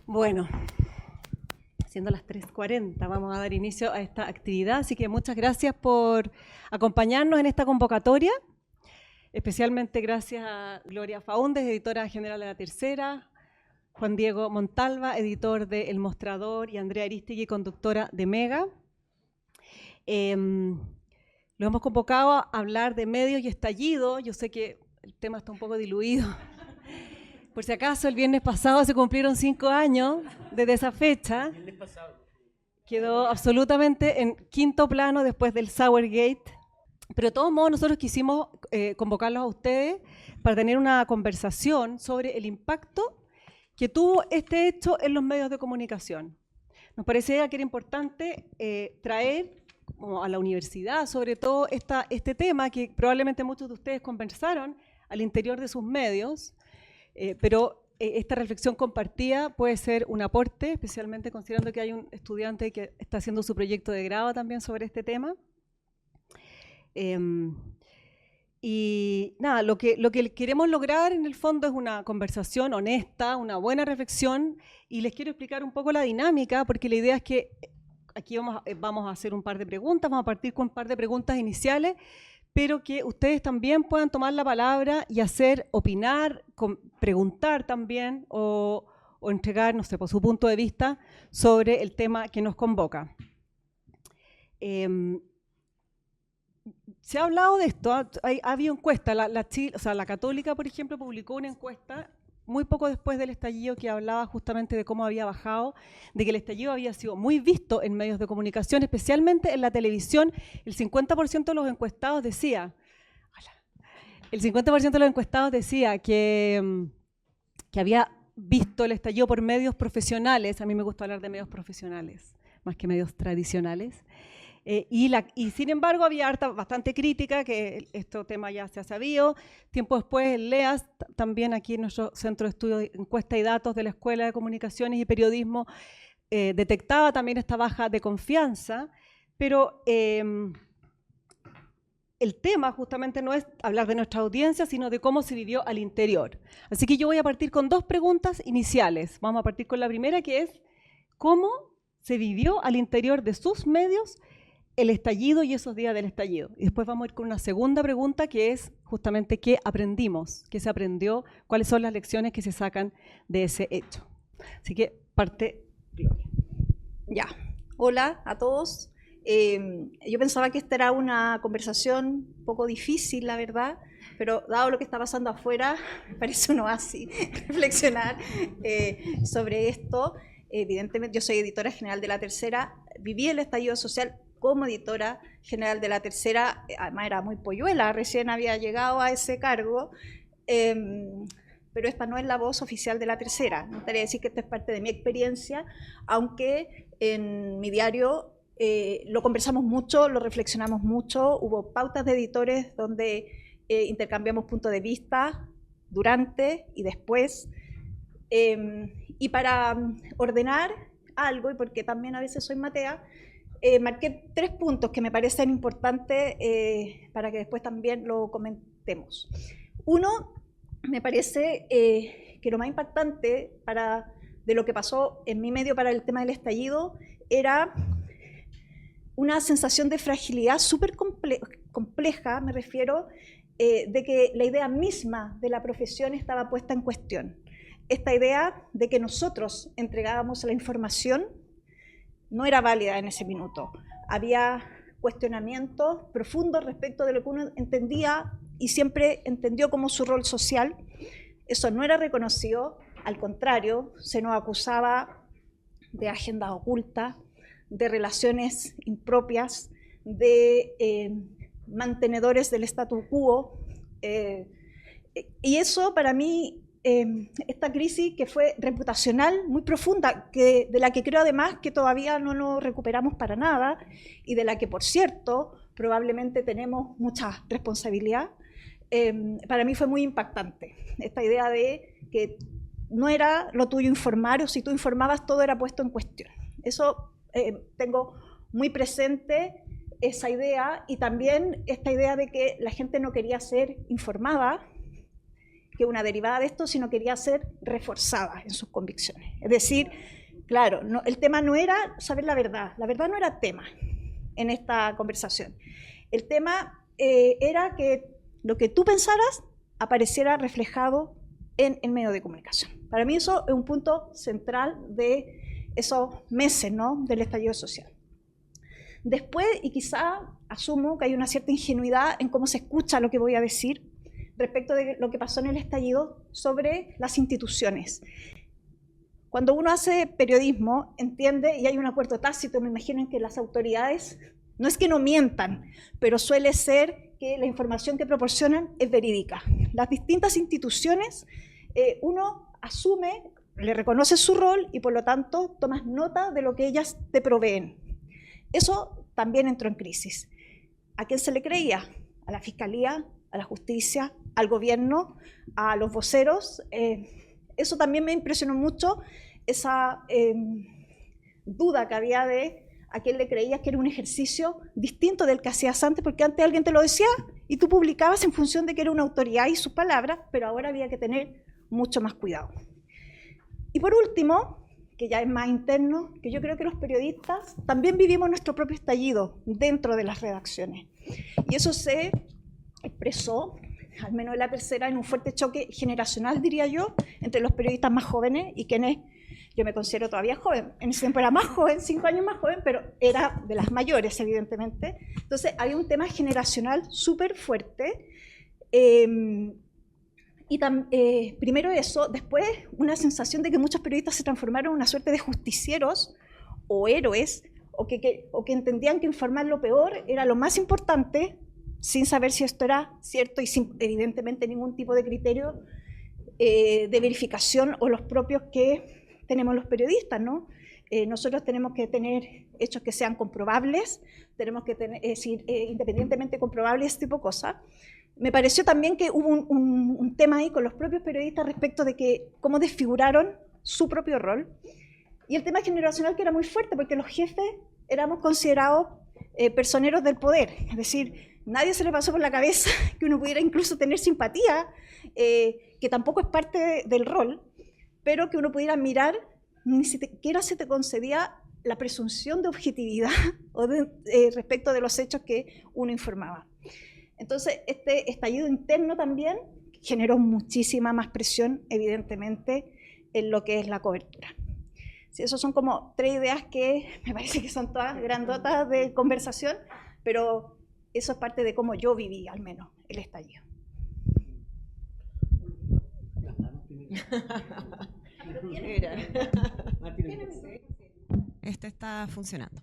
Bueno, siendo las 3:40, vamos a dar inicio a esta actividad, así que muchas gracias por acompañarnos en esta convocatoria, especialmente gracias a Gloria Faúndez, editora general de La Tercera, Juan Diego Montalva, editor de El Mostrador, y Andrea Aristigui, conductora de Mega. Lo hemos convocado a hablar de medios y estallido. Yo sé que el tema está un poco diluido. Por si acaso, el viernes pasado se cumplieron 5 años desde esa fecha. Quedó absolutamente en quinto plano después del Sourgate. Pero de todos modos, nosotros quisimos convocarlos a ustedes para tener una conversación sobre el impacto que tuvo este hecho en los medios de comunicación. Nos parecía que era importante traer a la universidad, sobre todo, este tema que probablemente muchos de ustedes conversaron al interior de sus medios, pero esta reflexión compartida puede ser un aporte, especialmente considerando que hay un estudiante que está haciendo su proyecto de grado también sobre este tema. Y nada, lo que queremos lograr en el fondo es una conversación honesta, una buena reflexión, y les quiero explicar un poco la dinámica, porque la idea es que aquí vamos a hacer un par de preguntas, vamos a partir con un par de preguntas iniciales, pero que ustedes también puedan tomar la palabra y opinar, preguntar también o entregar, no sé, por su punto de vista sobre el tema que nos convoca. Se ha hablado de esto, ha habido encuestas, la Católica, por ejemplo, publicó una encuesta muy poco después del estallido que hablaba justamente de cómo había bajado, de que el estallido había sido muy visto en medios de comunicación, especialmente en la televisión. El 50% de los encuestados decía, que había visto el estallido por medios profesionales. A mí me gusta hablar de medios profesionales, más que medios tradicionales. Y sin embargo había bastante crítica, que este tema ya se ha sabido. Tiempo después el LEAS, también aquí en nuestro Centro de Estudio de Encuesta y Datos de la Escuela de Comunicaciones y Periodismo, detectaba también esta baja de confianza, pero el tema justamente no es hablar de nuestra audiencia, sino de cómo se vivió al interior. Así que yo voy a partir con dos preguntas iniciales. Vamos a partir con la primera, que es ¿cómo se vivió al interior de sus medios el estallido y esos días del estallido? Y después vamos a ir con una segunda pregunta, que es justamente qué aprendimos, qué se aprendió, cuáles son las lecciones que se sacan de ese hecho. Así que parte Gloria. Ya, hola a todos. Yo pensaba que esta era una conversación un poco difícil, la verdad, pero dado lo que está pasando afuera, me parece un oasis reflexionar sobre esto. Evidentemente, yo soy editora general de La Tercera, viví el estallido social como editora general de La Tercera, además era muy polluela, recién había llegado a ese cargo, pero esta no es la voz oficial de La Tercera. Me gustaría decir que esta es parte de mi experiencia, aunque en mi diario lo conversamos mucho, lo reflexionamos mucho, hubo pautas de editores donde intercambiamos puntos de vista durante y después, y para ordenar algo, y porque también a veces soy matea, marqué 3 puntos que me parecen importantes para que después también lo comentemos. Uno, me parece que lo más impactante de lo que pasó en mi medio para el tema del estallido era una sensación de fragilidad súper compleja, me refiero, de que la idea misma de la profesión estaba puesta en cuestión. Esta idea de que nosotros entregábamos la información no era válida en ese minuto. Había cuestionamientos profundos respecto de lo que uno entendía y siempre entendió como su rol social. Eso no era reconocido, al contrario, se nos acusaba de agendas ocultas, de relaciones impropias, de mantenedores del statu quo. Y eso para mí, esta crisis que fue reputacional muy profunda, de la que creo además que todavía no nos recuperamos para nada y de la que, por cierto, probablemente tenemos mucha responsabilidad, para mí fue muy impactante. Esta idea de que no era lo tuyo informar, o si tú informabas todo era puesto en cuestión. Eso tengo muy presente, esa idea, y también esta idea de que la gente no quería ser informada, que una derivada de esto, sino quería ser reforzada en sus convicciones. Es decir, claro, el tema no era saber la verdad no era tema en esta conversación. El tema era que lo que tú pensaras apareciera reflejado en el medio de comunicación. Para mí eso es un punto central de esos meses, ¿no?, del estallido social. Después, y quizá asumo que hay una cierta ingenuidad en cómo se escucha lo que voy a decir respecto de lo que pasó en el estallido sobre las instituciones. Cuando uno hace periodismo, entiende, y hay un acuerdo tácito, me imagino, que las autoridades no es que no mientan, pero suele ser que la información que proporcionan es verídica. Las distintas instituciones, uno asume, le reconoce su rol y por lo tanto tomas nota de lo que ellas te proveen. Eso también entró en crisis. ¿A quién se le creía? A la Fiscalía, a la Justicia, al gobierno, a los voceros. Eso también me impresionó mucho, esa duda que había de a quién le creías que era un ejercicio distinto del que hacías antes, porque antes alguien te lo decía y tú publicabas en función de que era una autoridad y sus palabras, pero ahora había que tener mucho más cuidado. Y por último, que ya es más interno, que yo creo que los periodistas también vivimos nuestro propio estallido dentro de las redacciones. Y eso se expresó, al menos en la tercera, en un fuerte choque generacional, diría yo, entre los periodistas más jóvenes y quienes, yo me considero todavía joven, en ese tiempo era más joven, 5 años más joven, pero era de las mayores, evidentemente. Entonces había un tema generacional súper fuerte. Primero eso, después una sensación de que muchos periodistas se transformaron en una suerte de justicieros o héroes, o que entendían que informar lo peor era lo más importante, sin saber si esto era cierto y sin evidentemente ningún tipo de criterio de verificación o los propios que tenemos los periodistas, ¿no? Nosotros tenemos que tener hechos que sean comprobables, tenemos que tener, independientemente comprobables, ese tipo de cosas. Me pareció también que hubo un tema ahí con los propios periodistas respecto de que cómo desfiguraron su propio rol. Y el tema generacional, que era muy fuerte, porque los jefes éramos considerados personeros del poder. Es decir, nadie se le pasó por la cabeza que uno pudiera incluso tener simpatía, que tampoco es parte del rol, pero que uno pudiera mirar, ni siquiera se te concedía la presunción de objetividad o respecto de los hechos que uno informaba. Entonces, este estallido interno también generó muchísima más presión, evidentemente, en lo que es la cobertura. Sí, esas son como 3 ideas que me parece que son todas grandotas de conversación, pero eso es parte de cómo yo viví, al menos, el estallido. Este está funcionando.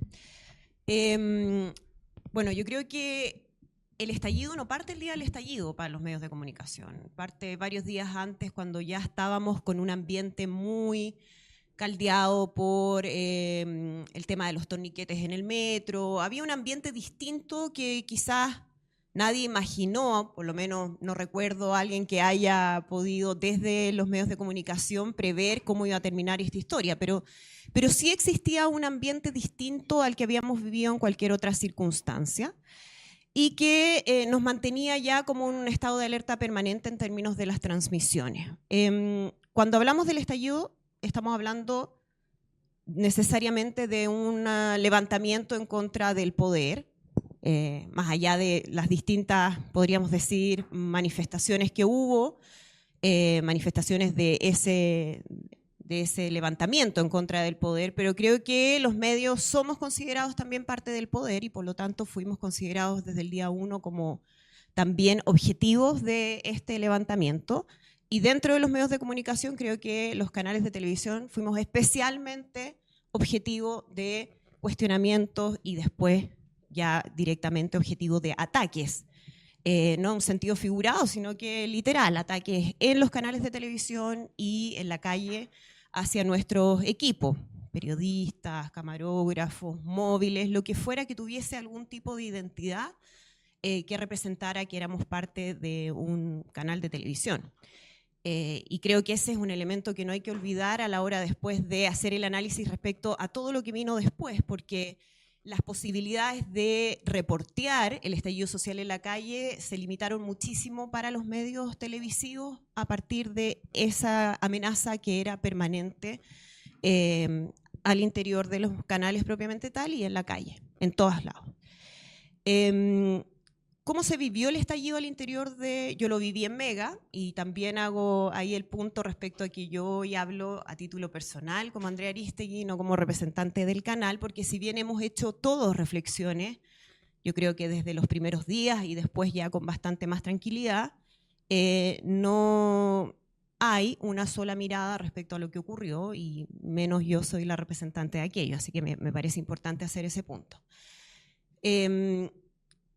Bueno, yo creo que el estallido no parte el día del estallido para los medios de comunicación, parte varios días antes, cuando ya estábamos con un ambiente muy caldeado por el tema de los torniquetes en el metro. Había un ambiente distinto que quizás nadie imaginó, por lo menos no recuerdo a alguien que haya podido desde los medios de comunicación prever cómo iba a terminar esta historia, pero sí existía un ambiente distinto al que habíamos vivido en cualquier otra circunstancia y que nos mantenía ya como un estado de alerta permanente en términos de las transmisiones. Cuando hablamos del estallido, estamos hablando necesariamente de un levantamiento en contra del poder, más allá de las distintas, podríamos decir, manifestaciones que hubo, manifestaciones de ese levantamiento en contra del poder, pero creo que los medios somos considerados también parte del poder y por lo tanto fuimos considerados desde el día 1 como también objetivos de este levantamiento. Y dentro de los medios de comunicación creo que los canales de televisión fuimos especialmente objetivos de cuestionamientos y después ya directamente objetivo de ataques. No en un sentido figurado, sino que literal, ataques en los canales de televisión y en la calle hacia nuestros equipos, periodistas, camarógrafos, móviles, lo que fuera que tuviese algún tipo de identidad que representara que éramos parte de un canal de televisión. Y creo que ese es un elemento que no hay que olvidar a la hora después de hacer el análisis respecto a todo lo que vino después, porque las posibilidades de reportear el estallido social en la calle se limitaron muchísimo para los medios televisivos a partir de esa amenaza que era permanente al interior de los canales propiamente tal y en la calle, en todos lados. ¿Cómo se vivió el estallido al interior de...? Yo lo viví en Mega y también hago ahí el punto respecto a que yo hoy hablo a título personal como Andrea Arístegui, no como representante del canal, porque si bien hemos hecho todos reflexiones, yo creo que desde los primeros días y después ya con bastante más tranquilidad, no hay una sola mirada respecto a lo que ocurrió y menos yo soy la representante de aquello, así que me parece importante hacer ese punto.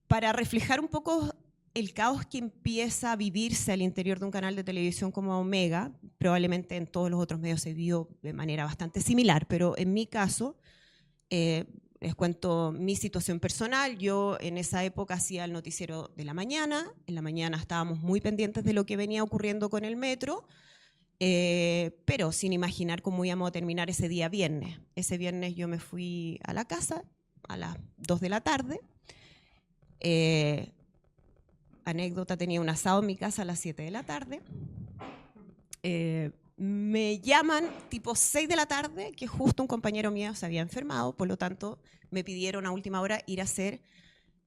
Para reflejar un poco el caos que empieza a vivirse al interior de un canal de televisión como Omega, probablemente en todos los otros medios se vio de manera bastante similar, pero en mi caso, les cuento mi situación personal. Yo en esa época hacía el noticiero de la mañana, en la mañana estábamos muy pendientes de lo que venía ocurriendo con el metro, pero sin imaginar cómo íbamos a terminar ese día viernes. Ese viernes yo me fui a la casa a las 2 de la tarde, anécdota, tenía un asado en mi casa a las 7 de la tarde. Me llaman tipo 6 de la tarde, que justo un compañero mío se había enfermado, por lo tanto me pidieron a última hora ir a hacer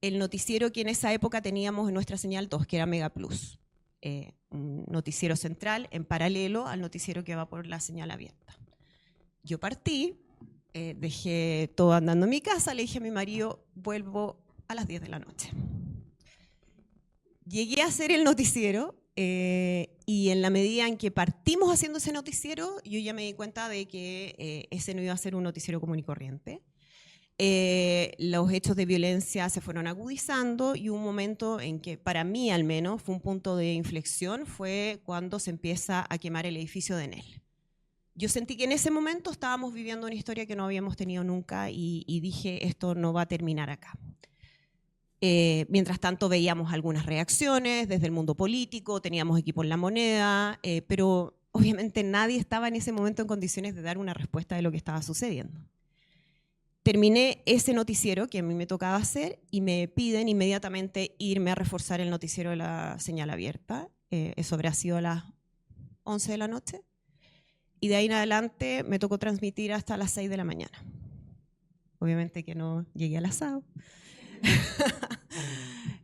el noticiero que en esa época teníamos en nuestra señal 2, que era Mega Plus. Un noticiero central en paralelo al noticiero que va por la señal abierta. Yo partí, dejé todo andando en mi casa, le dije a mi marido, vuelvo a las 10 de la noche. Llegué a hacer el noticiero y en la medida en que partimos haciendo ese noticiero, yo ya me di cuenta de que ese no iba a ser un noticiero común y corriente. Los hechos de violencia se fueron agudizando y un momento en que, para mí al menos, fue un punto de inflexión, fue cuando se empieza a quemar el edificio de Enel. Yo sentí que en ese momento estábamos viviendo una historia que no habíamos tenido nunca y dije, esto no va a terminar acá. Mientras tanto veíamos algunas reacciones desde el mundo político, teníamos equipo en La Moneda, pero obviamente nadie estaba en ese momento en condiciones de dar una respuesta de lo que estaba sucediendo. Terminé ese noticiero que a mí me tocaba hacer y me piden inmediatamente irme a reforzar el noticiero de la señal abierta. Eso habría sido a las 11 de la noche. Y de ahí en adelante me tocó transmitir hasta las 6 de la mañana. Obviamente que no llegué al asado.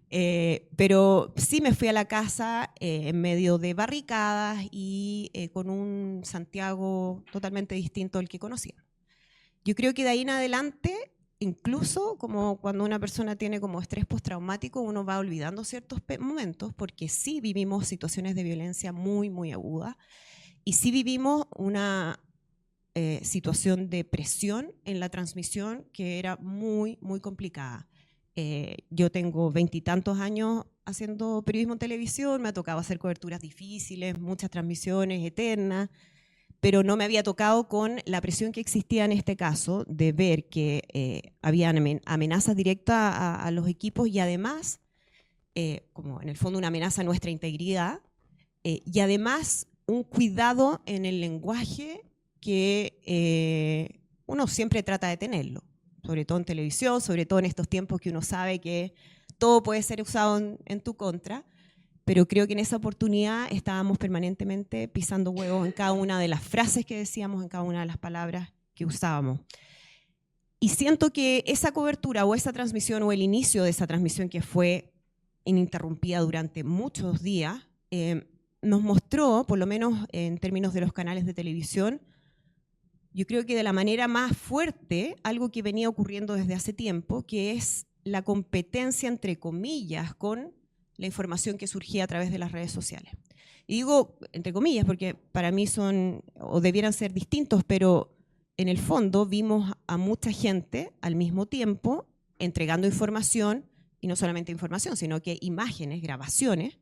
Pero sí me fui a la casa en medio de barricadas y con un Santiago totalmente distinto al que conocía. Yo creo que de ahí en adelante, incluso como cuando una persona tiene como estrés postraumático, uno va olvidando ciertos momentos, porque sí vivimos situaciones de violencia muy, muy agudas y sí vivimos una situación de presión en la transmisión que era muy, muy complicada. Yo tengo 20 y tantos años haciendo periodismo en televisión, me ha tocado hacer coberturas difíciles, muchas transmisiones eternas, pero no me había tocado con la presión que existía en este caso de ver que había amenazas directas a los equipos y además, como en el fondo una amenaza a nuestra integridad, y además un cuidado en el lenguaje que uno siempre trata de tenerlo, sobre todo en televisión, sobre todo en estos tiempos que uno sabe que todo puede ser usado en tu contra, pero creo que en esa oportunidad estábamos permanentemente pisando huevos en cada una de las frases que decíamos, en cada una de las palabras que usábamos. Y siento que esa cobertura o esa transmisión o el inicio de esa transmisión que fue ininterrumpida durante muchos días, nos mostró, por lo menos en términos de los canales de televisión, yo creo que de la manera más fuerte, algo que venía ocurriendo desde hace tiempo, que es la competencia, entre comillas, con la información que surgía a través de las redes sociales. Y digo entre comillas porque para mí son, o debieran ser distintos, pero en el fondo vimos a mucha gente al mismo tiempo entregando información, y no solamente información, sino que imágenes, grabaciones,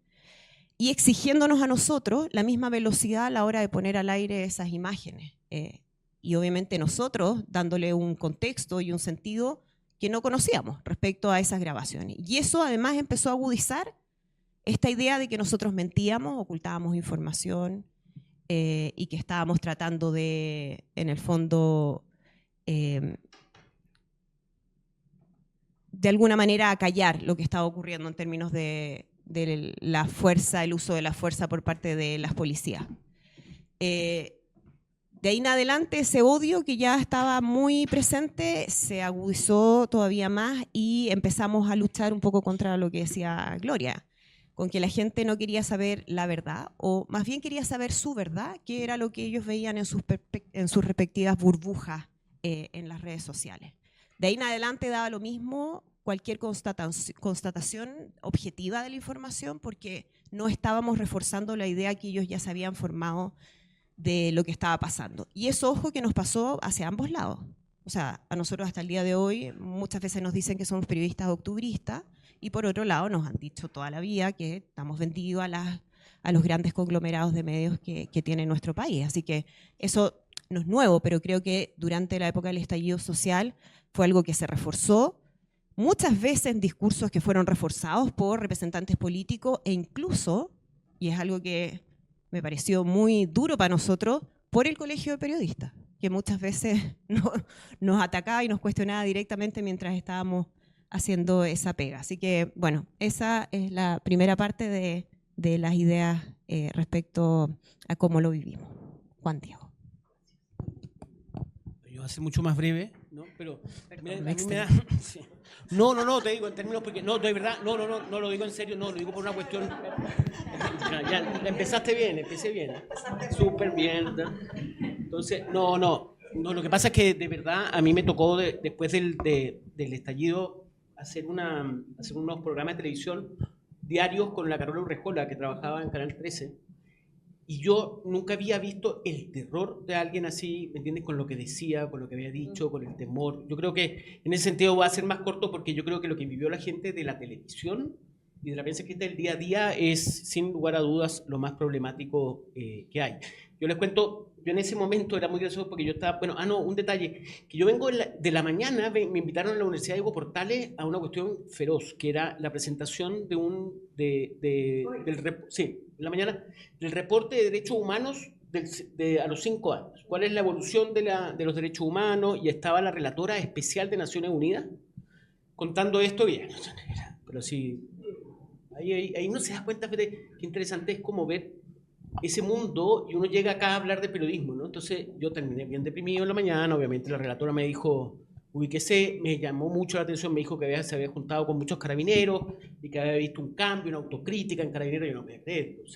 y exigiéndonos a nosotros la misma velocidad a la hora de poner al aire esas imágenes. Y obviamente nosotros dándole un contexto y un sentido que no conocíamos respecto a esas grabaciones. Y eso además empezó a agudizar esta idea de que nosotros mentíamos, ocultábamos información y que estábamos tratando de, en el fondo, de alguna manera acallar lo que estaba ocurriendo en términos de la fuerza, el uso de la fuerza por parte de las policías. De ahí en adelante ese odio que ya estaba muy presente se agudizó todavía más y empezamos a luchar un poco contra lo que decía Gloria, con que la gente no quería saber la verdad, o más bien quería saber su verdad, que era lo que ellos veían en sus respectivas burbujas en las redes sociales. De ahí en adelante daba lo mismo cualquier constatación objetiva de la información, porque no estábamos reforzando la idea que ellos ya se habían formado de lo que estaba pasando. Y eso, ojo, que nos pasó hacia ambos lados. O sea, a nosotros hasta el día de hoy muchas veces nos dicen que somos periodistas octubristas, y por otro lado nos han dicho toda la vida que estamos vendidos a los grandes conglomerados de medios que tiene nuestro país. Así que eso no es nuevo, pero creo que durante la época del estallido social fue algo que se reforzó, muchas veces en discursos que fueron reforzados por representantes políticos e incluso, y es algo que me pareció muy duro para nosotros, por el Colegio de Periodistas, que muchas veces nos atacaba y nos cuestionaba directamente mientras estábamos haciendo esa pega. Así que, bueno, esa es la primera parte de las ideas respecto a cómo lo vivimos. Juan Diego. Yo voy a ser mucho más breve, ¿no? Pero Perdón, a mí me da... Sí. No, te digo en términos porque... No, de verdad, no lo digo en serio, no, lo digo por una cuestión... Ya empezaste bien, empecé bien. Súper bien, ¿no? Entonces, no, lo que pasa es que de verdad a mí me tocó después del estallido hacer unos programas de televisión diarios con la Carola Urrejola, que trabajaba en Canal 13, y yo nunca había visto el terror de alguien así, ¿me entiendes? Con lo que decía, con lo que había dicho, con el temor. Yo creo que en ese sentido va a ser más corto, porque yo creo que lo que vivió la gente de la televisión y de la prensa escrita del día a día es, sin lugar a dudas, lo más problemático que hay. Yo les cuento, yo en ese momento era muy gracioso porque yo estaba, un detalle, que yo vengo de la mañana, me invitaron a la Universidad de Hugo Portales a una cuestión feroz, que era la presentación en la mañana, del reporte de derechos humanos a los 5 años. ¿Cuál es la evolución de los derechos humanos? Y estaba la relatora especial de Naciones Unidas contando esto bien. Pero sí, ahí uno se da cuenta de qué interesante es como ver ese mundo, y uno llega acá a hablar de periodismo, ¿no? Entonces yo terminé bien deprimido en la mañana. Obviamente la relatora me dijo, ubíquese, me llamó mucho la atención, me dijo que se había juntado con muchos carabineros y que había visto un cambio, una autocrítica en carabineros. Y yo no me creí, o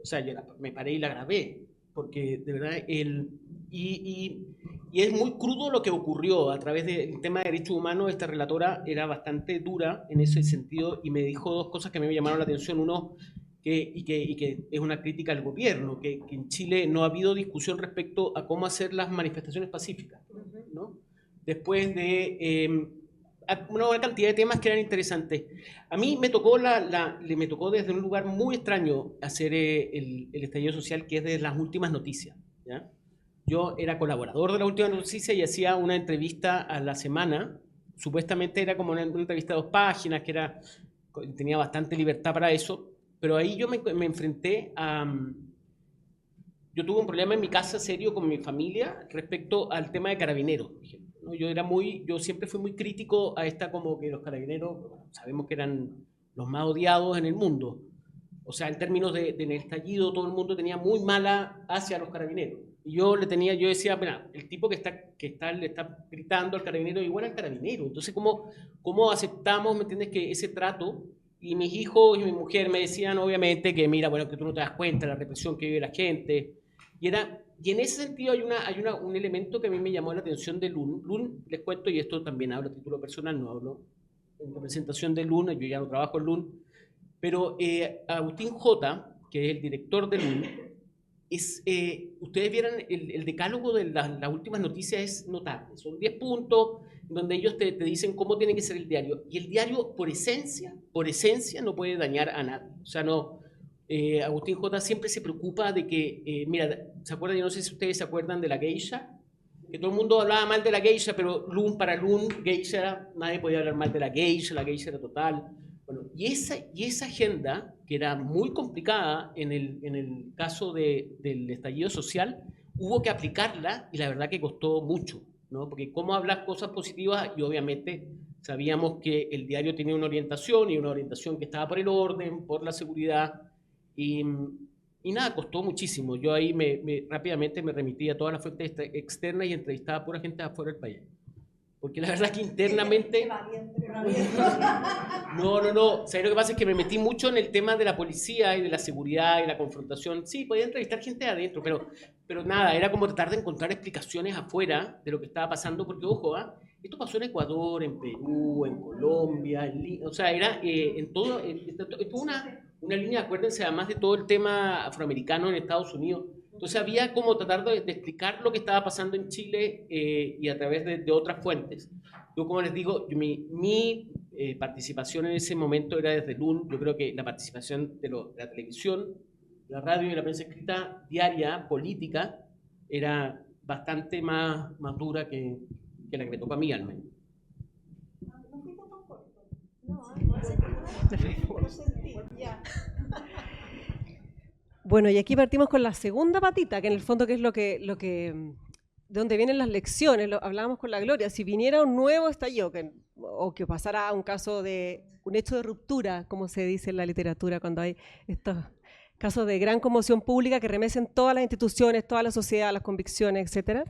sea yo me paré y la grabé, porque de verdad y es muy crudo lo que ocurrió a través del tema de derechos humanos. Esta relatora era bastante dura en ese sentido y me dijo dos cosas que me llamaron la atención. Uno, que es una crítica al gobierno, que en Chile no ha habido discusión respecto a cómo hacer las manifestaciones pacíficas, ¿no? Después de una cantidad de temas que eran interesantes. A mí me tocó, me tocó desde un lugar muy extraño hacer el estallido social, que es de las últimas noticias, ¿ya? Yo era colaborador de las últimas noticias y hacía una entrevista a la semana. Supuestamente era como una entrevista de 2 páginas, tenía bastante libertad para eso. Pero ahí yo me enfrenté a... Yo tuve un problema en mi casa serio con mi familia respecto al tema de carabineros, por ejemplo, ¿no? Yo siempre fui muy crítico a como que los carabineros, sabemos que eran los más odiados en el mundo. O sea, en términos en el estallido, todo el mundo tenía muy mala hacia los carabineros. Y yo decía, mira, el tipo le está gritando al carabinero, igual al carabinero. Entonces, ¿cómo aceptamos, me entiendes, que ese trato? Y mis hijos y mi mujer me decían, obviamente, que mira, bueno, que tú no te das cuenta de la represión que vive la gente. Y en ese sentido hay un elemento que a mí me llamó la atención de LUN. LUN, les cuento, y esto también hablo a título personal, no hablo en representación de LUN, yo ya no trabajo en LUN, pero Agustín J., que es el director de LUN, ustedes vieran el decálogo de las últimas noticias, es notable. Son 10 puntos donde ellos te dicen cómo tiene que ser el diario. Y el diario, por esencia, no puede dañar a nadie. O sea, no. Agustín J. siempre se preocupa de que, mira, ¿se acuerdan? Yo no sé si ustedes se acuerdan de la geisha, que todo el mundo hablaba mal de la geisha, pero para LUN, geisha, nadie podía hablar mal de la geisha era total. Bueno, y esa agenda, que era muy complicada en el caso del estallido social, hubo que aplicarla, y la verdad que costó mucho, ¿no? Porque cómo hablar cosas positivas y obviamente Sabíamos que el diario tenía una orientación y una orientación que estaba por el orden, por la seguridad y nada, costó muchísimo. Yo ahí rápidamente me remití a todas las fuentes externas y entrevistaba a pura gente de afuera del país. Porque la verdad es que internamente... No. ¿Sabes lo que pasa? Es que me metí mucho en el tema de la policía y de la seguridad y la confrontación. Sí, podía entrevistar gente de adentro, pero nada, era como tratar de encontrar explicaciones afuera de lo que estaba pasando, porque ojo, esto pasó en Ecuador, en Perú, en Colombia, o sea, era en todo, una línea, acuérdense, además de todo el tema afroamericano en Estados Unidos. Entonces había como tratar de explicar lo que estaba pasando en Chile y a través de otras fuentes. Yo, como les digo, mi participación en ese momento era desde LUN. Yo creo que la participación de la televisión, la radio y la prensa escrita diaria, política, era bastante más dura que la que me tocó a mí, al menos. Bueno, y aquí partimos con la segunda patita, que en el fondo que es lo que de donde vienen las lecciones. Hablábamos con la Gloria, si viniera un nuevo estallido o que pasara un caso un hecho de ruptura, como se dice en la literatura, cuando hay estos casos de gran conmoción pública que remecen todas las instituciones, toda la sociedad, las convicciones, etcétera,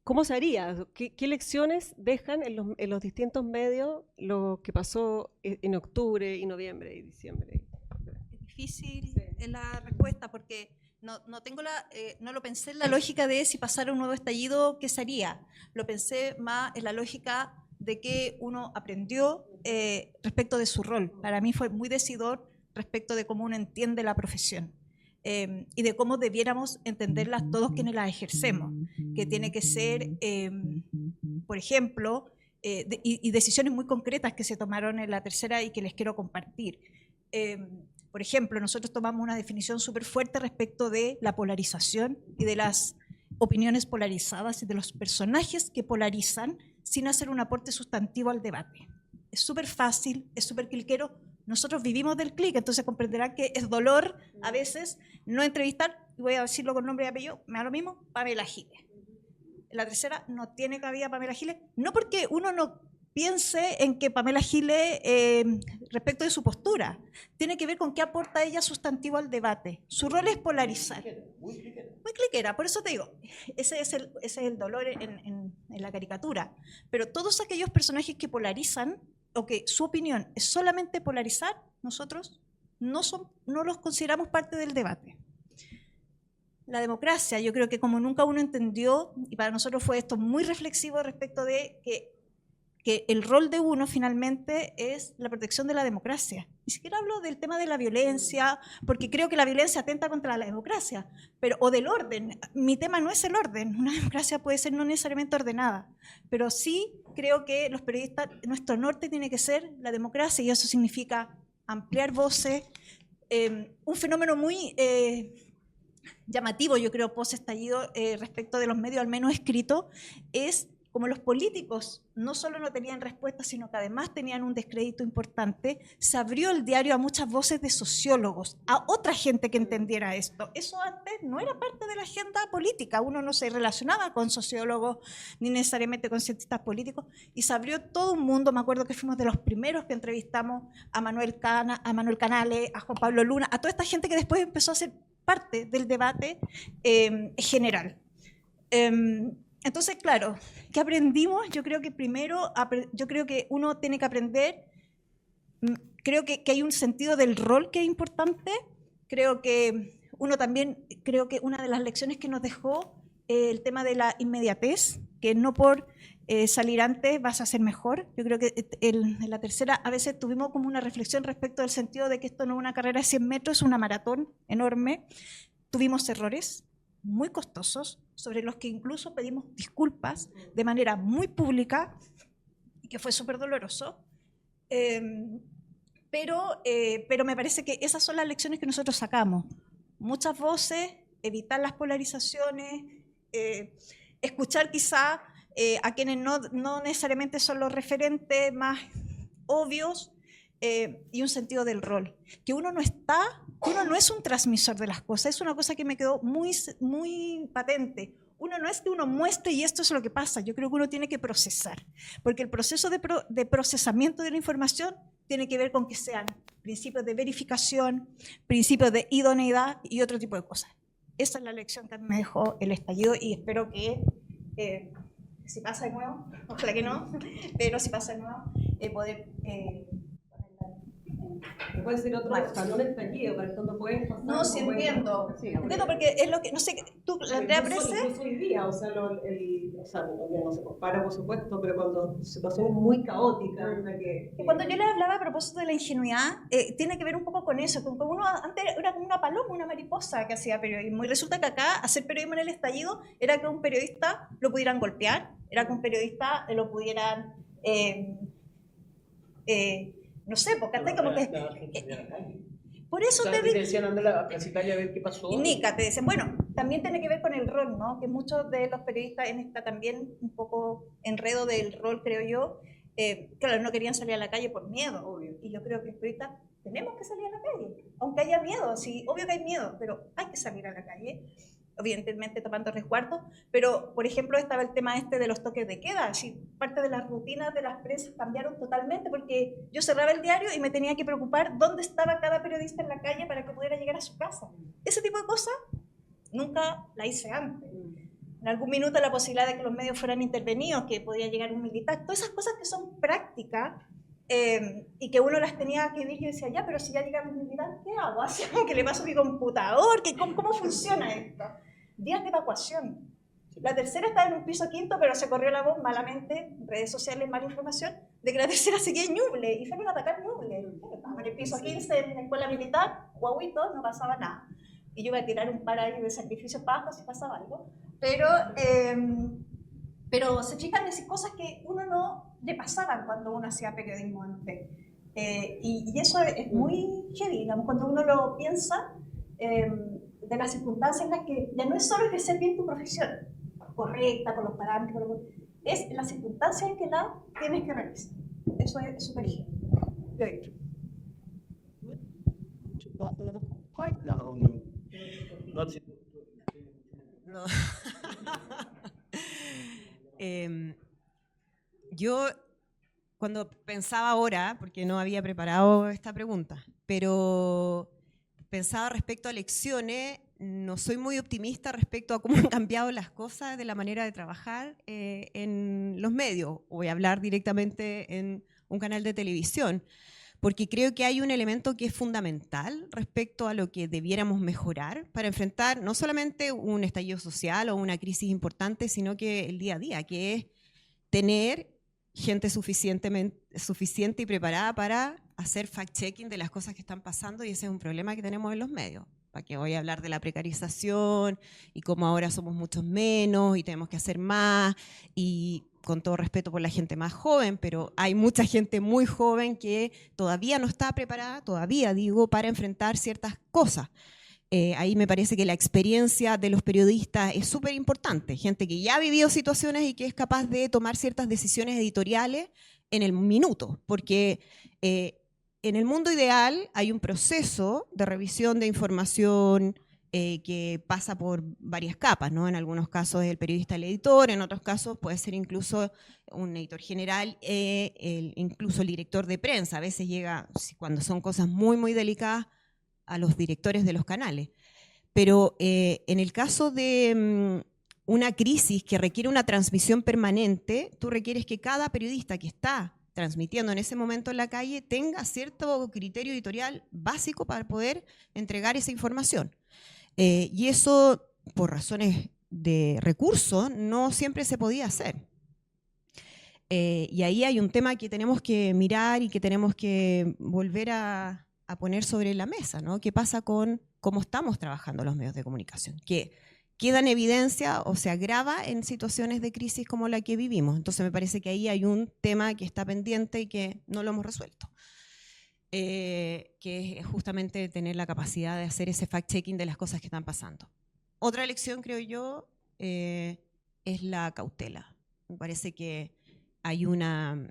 ¿cómo se haría? ¿Qué lecciones dejan en los distintos medios lo que pasó en octubre y noviembre y diciembre? Difícil en la respuesta porque no lo pensé en la lógica de si pasara un nuevo estallido, ¿qué sería? Lo pensé más en la lógica de que uno aprendió respecto de su rol. Para mí fue muy decidor respecto de cómo uno entiende la profesión y de cómo debiéramos entenderlas todos quienes las ejercemos, que tiene que ser, por ejemplo, y decisiones muy concretas que se tomaron en la tercera y que les quiero compartir. Por ejemplo, nosotros tomamos una definición súper fuerte respecto de la polarización y de las opiniones polarizadas y de los personajes que polarizan sin hacer un aporte sustantivo al debate. Es súper fácil, es súper cliquero. Nosotros vivimos del clic, entonces comprenderán que es dolor a veces no entrevistar, y voy a decirlo con nombre y apellido, me da lo mismo, Pamela Giles. La tercera no tiene cabida Pamela Giles, no porque uno no piense en que Pamela Giles, respecto de su postura, tiene que ver con qué aporta ella sustantivo al debate. Su rol es polarizar. Muy cliquera, por eso te digo, ese es el dolor en la caricatura. Pero todos aquellos personajes que polarizan, o que su opinión es solamente polarizar, nosotros no los consideramos parte del debate. La democracia, yo creo que como nunca uno entendió, y para nosotros fue esto muy reflexivo respecto de que el rol de uno finalmente es la protección de la democracia. Ni siquiera hablo del tema de la violencia, porque creo que la violencia atenta contra la democracia, o del orden. Mi tema no es el orden, una democracia puede ser no necesariamente ordenada, pero sí creo que los periodistas, nuestro norte tiene que ser la democracia, y eso significa ampliar voces. Un fenómeno muy llamativo, yo creo, post-estallido respecto de los medios, al menos escritos, es como los políticos no solo no tenían respuesta, sino que además tenían un descrédito importante, se abrió el diario a muchas voces de sociólogos, a otra gente que entendiera esto. Eso antes no era parte de la agenda política, uno no se relacionaba con sociólogos ni necesariamente con cientistas políticos, y se abrió todo un mundo. Me acuerdo que fuimos de los primeros que entrevistamos a Manuel Canales, a Juan Pablo Luna, a toda esta gente que después empezó a ser parte del debate general. Entonces, claro, ¿qué aprendimos? Yo creo que primero, uno tiene que aprender, creo que hay un sentido del rol que es importante, creo que una de las lecciones que nos dejó el tema de la inmediatez, que no por salir antes vas a ser mejor. Yo creo que en la tercera a veces tuvimos como una reflexión respecto del sentido de que esto no es una carrera de 100 metros, es una maratón enorme. Tuvimos errores muy costosos, sobre los que incluso pedimos disculpas de manera muy pública, y que fue súper doloroso, pero me parece que esas son las lecciones que nosotros sacamos. Muchas voces, evitar las polarizaciones, escuchar quizá a quienes no necesariamente son los referentes más obvios, y un sentido del rol, que uno no es un transmisor de las cosas. Es una cosa que me quedó muy, muy patente. uno no es que uno muestre y esto es lo que pasa, yo creo que uno tiene que procesar, porque el proceso de procesamiento de la información tiene que ver con que sean principios de verificación, principios de idoneidad y otro tipo de cosas. Esa es la lección que me dejó el estallido y espero que, si pasa de nuevo, ojalá que no, pero si pasa de nuevo, poder... Puede ser otro, o sea, no el estallido, pero esto no puede pasar. No, sí entiendo. Sí, Entiendo porque es lo que, no sé, tú, Andrea Prese... Incluso hoy día, o sea, o sea, no se compara, por supuesto, pero cuando situaciones muy caóticas, en la que... Y cuando yo les hablaba a propósito de la ingenuidad, tiene que ver un poco con eso, con que uno antes era como una paloma, una mariposa que hacía periodismo, y resulta que acá hacer periodismo en el estallido era que un periodista lo pudieran golpear, era que un periodista lo pudieran... no sé, porque hasta como que... Por eso te decían, anda a la Plaza Italia a ver qué pasó. Y Nica, te dicen, bueno, también tiene que ver con el rol, ¿no? Que muchos de los periodistas en esta también un poco enredo del rol, creo yo, claro, no querían salir a la calle por miedo, obvio. Y yo creo que los periodistas tenemos que salir a la calle, aunque haya miedo, sí, obvio que hay miedo, pero hay que salir a la calle, evidentemente tomando resguardo, pero por ejemplo estaba el tema este de los toques de queda, así, parte de las rutinas de las presas cambiaron totalmente porque yo cerraba el diario y me tenía que preocupar dónde estaba cada periodista en la calle para que pudiera llegar a su casa. Ese tipo de cosas nunca la hice antes. En algún minuto la posibilidad de que los medios fueran intervenidos, que podía llegar un militar, todas esas cosas que son prácticas y que uno las tenía que ver y decía, ya, pero si ya llega un militar, ¿qué hago? Así, ¿qué le paso a mi computador? ¿Cómo funciona esto? Días de evacuación. La tercera estaba en un piso quinto, pero se corrió la voz malamente, redes sociales, mala información, de que la tercera seguía en Ñuble y fueron a atacar Ñuble. Estaba en el piso 15 en la escuela militar, guaguito, no pasaba nada. Y yo iba a tirar un par ahí de sacrificios bajos si pasaba algo. Pero se fijan en cosas que uno no le pasaban cuando uno hacía periodismo antes. Y eso es muy heavy, digamos, cuando uno lo piensa, de las circunstancias en las que ya no es solo ejercer bien tu profesión, correcta, con los parámetros, es las circunstancias en que la tienes que realizar. Eso es súper heavy. No. Yo, cuando pensaba ahora, porque no había preparado esta pregunta, pero pensaba respecto a elecciones, no soy muy optimista respecto a cómo han cambiado las cosas de la manera de trabajar en los medios. Voy a hablar directamente en un canal de televisión, porque creo que hay un elemento que es fundamental respecto a lo que debiéramos mejorar para enfrentar no solamente un estallido social o una crisis importante, sino que el día a día, que es tener gente suficiente y preparada para hacer fact-checking de las cosas que están pasando, y ese es un problema que tenemos en los medios. ¿Para qué voy a hablar de la precarización y cómo ahora somos muchos menos y tenemos que hacer más? Y con todo respeto por la gente más joven, pero hay mucha gente muy joven que todavía no está preparada, todavía digo, para enfrentar ciertas cosas. Ahí me parece que la experiencia de los periodistas es súper importante, gente que ya ha vivido situaciones y que es capaz de tomar ciertas decisiones editoriales en el minuto, porque en el mundo ideal hay un proceso de revisión de información que pasa por varias capas, ¿no? En algunos casos es el periodista el editor, en otros casos puede ser incluso un editor general, incluso el director de prensa. A veces llega, cuando son cosas muy, muy delicadas, a los directores de los canales. Pero en el caso de una crisis que requiere una transmisión permanente, tú requieres que cada periodista que está transmitiendo en ese momento en la calle tenga cierto criterio editorial básico para poder entregar esa información. Y eso, por razones de recursos, no siempre se podía hacer. Y ahí hay un tema que tenemos que mirar y que tenemos que volver a poner sobre la mesa, ¿no? ¿Qué pasa con cómo estamos trabajando los medios de comunicación? Que queda en evidencia o se agrava en situaciones de crisis como la que vivimos. Entonces me parece que ahí hay un tema que está pendiente y que no lo hemos resuelto. Que es justamente tener la capacidad de hacer ese fact-checking de las cosas que están pasando. Otra lección, creo yo, es la cautela. Me parece que hay una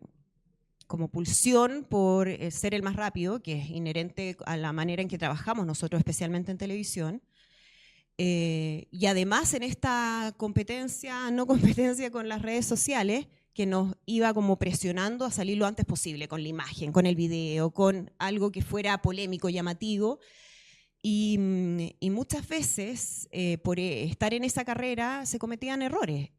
como pulsión por ser el más rápido, que es inherente a la manera en que trabajamos nosotros, especialmente en televisión, Y además en esta competencia, no competencia con las redes sociales, que nos iba como presionando a salir lo antes posible con la imagen, con el video, con algo que fuera polémico, llamativo. Y muchas veces, por estar en esa carrera, se cometían errores.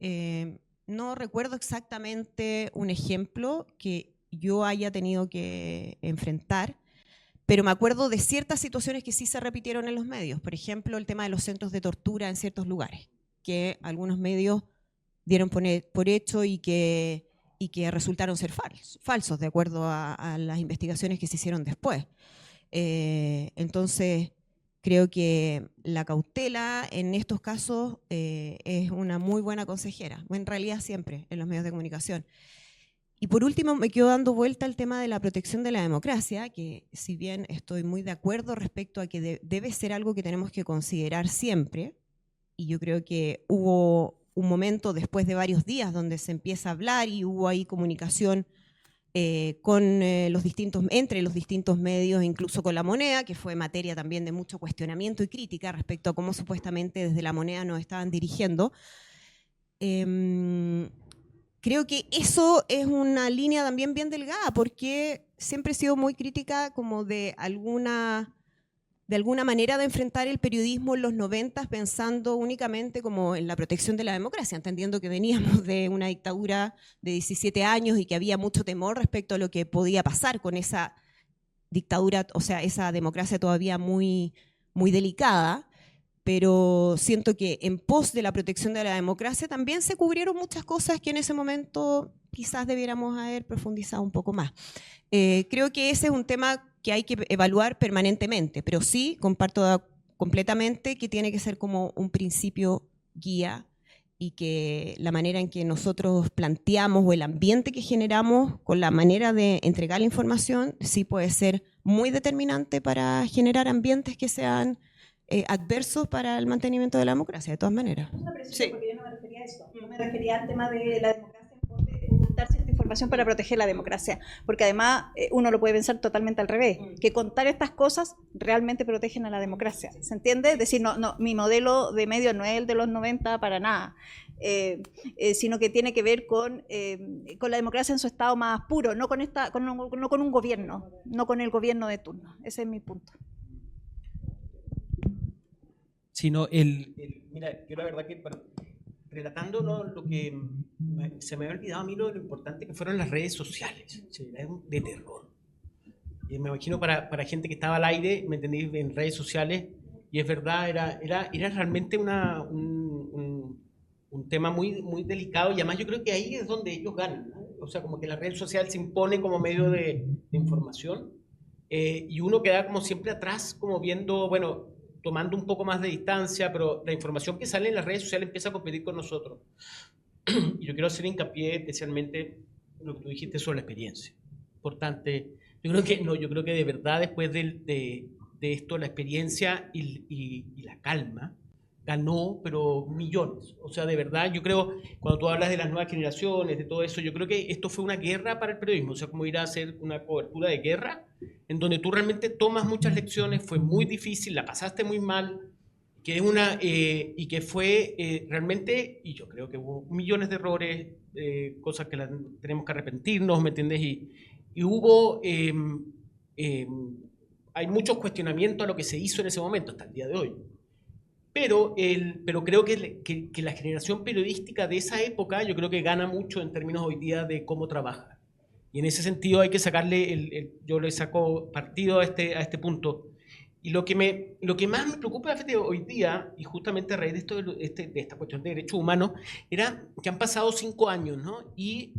No recuerdo exactamente un ejemplo que yo haya tenido que enfrentar, pero me acuerdo de ciertas situaciones que sí se repitieron en los medios. Por ejemplo, el tema de los centros de tortura en ciertos lugares, que algunos medios dieron por hecho y que resultaron ser falsos, de acuerdo a las investigaciones que se hicieron después. Entonces, creo que la cautela en estos casos es una muy buena consejera, en realidad siempre en los medios de comunicación. Y por último, me quedo dando vuelta al tema de la protección de la democracia, que si bien estoy muy de acuerdo respecto a que debe ser algo que tenemos que considerar siempre, y yo creo que hubo un momento después de varios días donde se empieza a hablar y hubo ahí comunicación entre los distintos medios, incluso con La Moneda, que fue materia también de mucho cuestionamiento y crítica respecto a cómo supuestamente desde La Moneda nos estaban dirigiendo. Creo que eso es una línea también bien delgada, porque siempre he sido muy crítica como de alguna manera de enfrentar el periodismo en los 90 pensando únicamente como en la protección de la democracia, entendiendo que veníamos de una dictadura de 17 años y que había mucho temor respecto a lo que podía pasar con esa dictadura, o sea, esa democracia todavía muy, muy delicada. Pero siento que en pos de la protección de la democracia también se cubrieron muchas cosas que en ese momento quizás debiéramos haber profundizado un poco más. Creo que ese es un tema que hay que evaluar permanentemente, pero sí comparto completamente que tiene que ser como un principio guía y que la manera en que nosotros planteamos o el ambiente que generamos con la manera de entregar la información sí puede ser muy determinante para generar ambientes que sean adversos para el mantenimiento de la democracia, de todas maneras. Sí. Porque yo no me refería a eso, yo me refería al tema de la democracia en pos de ocultar cierta información para proteger la democracia, porque además uno lo puede pensar totalmente al revés, que contar estas cosas realmente protegen a la democracia, ¿se entiende? Es decir, no, mi modelo de medio no es el de los 90 para nada, sino que tiene que ver con la democracia en su estado más puro, no con un gobierno, no con el gobierno de turno, ese es mi punto. Sino mira, yo la verdad que relatando lo que se me había olvidado a mí lo importante que fueron las redes sociales, era de terror. Y me imagino para gente que estaba al aire, ¿me entendéis? En redes sociales, y es verdad, era realmente un tema muy, muy delicado, y además yo creo que ahí es donde ellos ganan, ¿no? O sea, como que la red social se impone como medio de información, y uno queda como siempre atrás, como viendo, bueno, tomando un poco más de distancia, pero la información que sale en las redes sociales empieza a competir con nosotros. Y yo quiero hacer hincapié especialmente en lo que tú dijiste sobre la experiencia. Importante. Yo creo que de verdad después de esto la experiencia y la calma ganó, pero millones. O sea, de verdad, yo creo, cuando tú hablas de las nuevas generaciones, de todo eso, yo creo que esto fue una guerra para el periodismo, o sea, como ir a hacer una cobertura de guerra, en donde tú realmente tomas muchas lecciones, fue muy difícil, la pasaste muy mal, que es y que fue realmente, y yo creo que hubo millones de errores, cosas que tenemos que arrepentirnos, ¿me entiendes? Y hubo, hay muchos cuestionamientos a lo que se hizo en ese momento, hasta el día de hoy. Pero creo que la generación periodística de esa época, yo creo que gana mucho en términos hoy día de cómo trabaja. Y en ese sentido hay que sacarle, yo le saco partido a este punto. Y lo que más me preocupa hoy día, y justamente a raíz de esto, de esta cuestión de derechos humanos, era que han pasado 5 años, ¿no? Y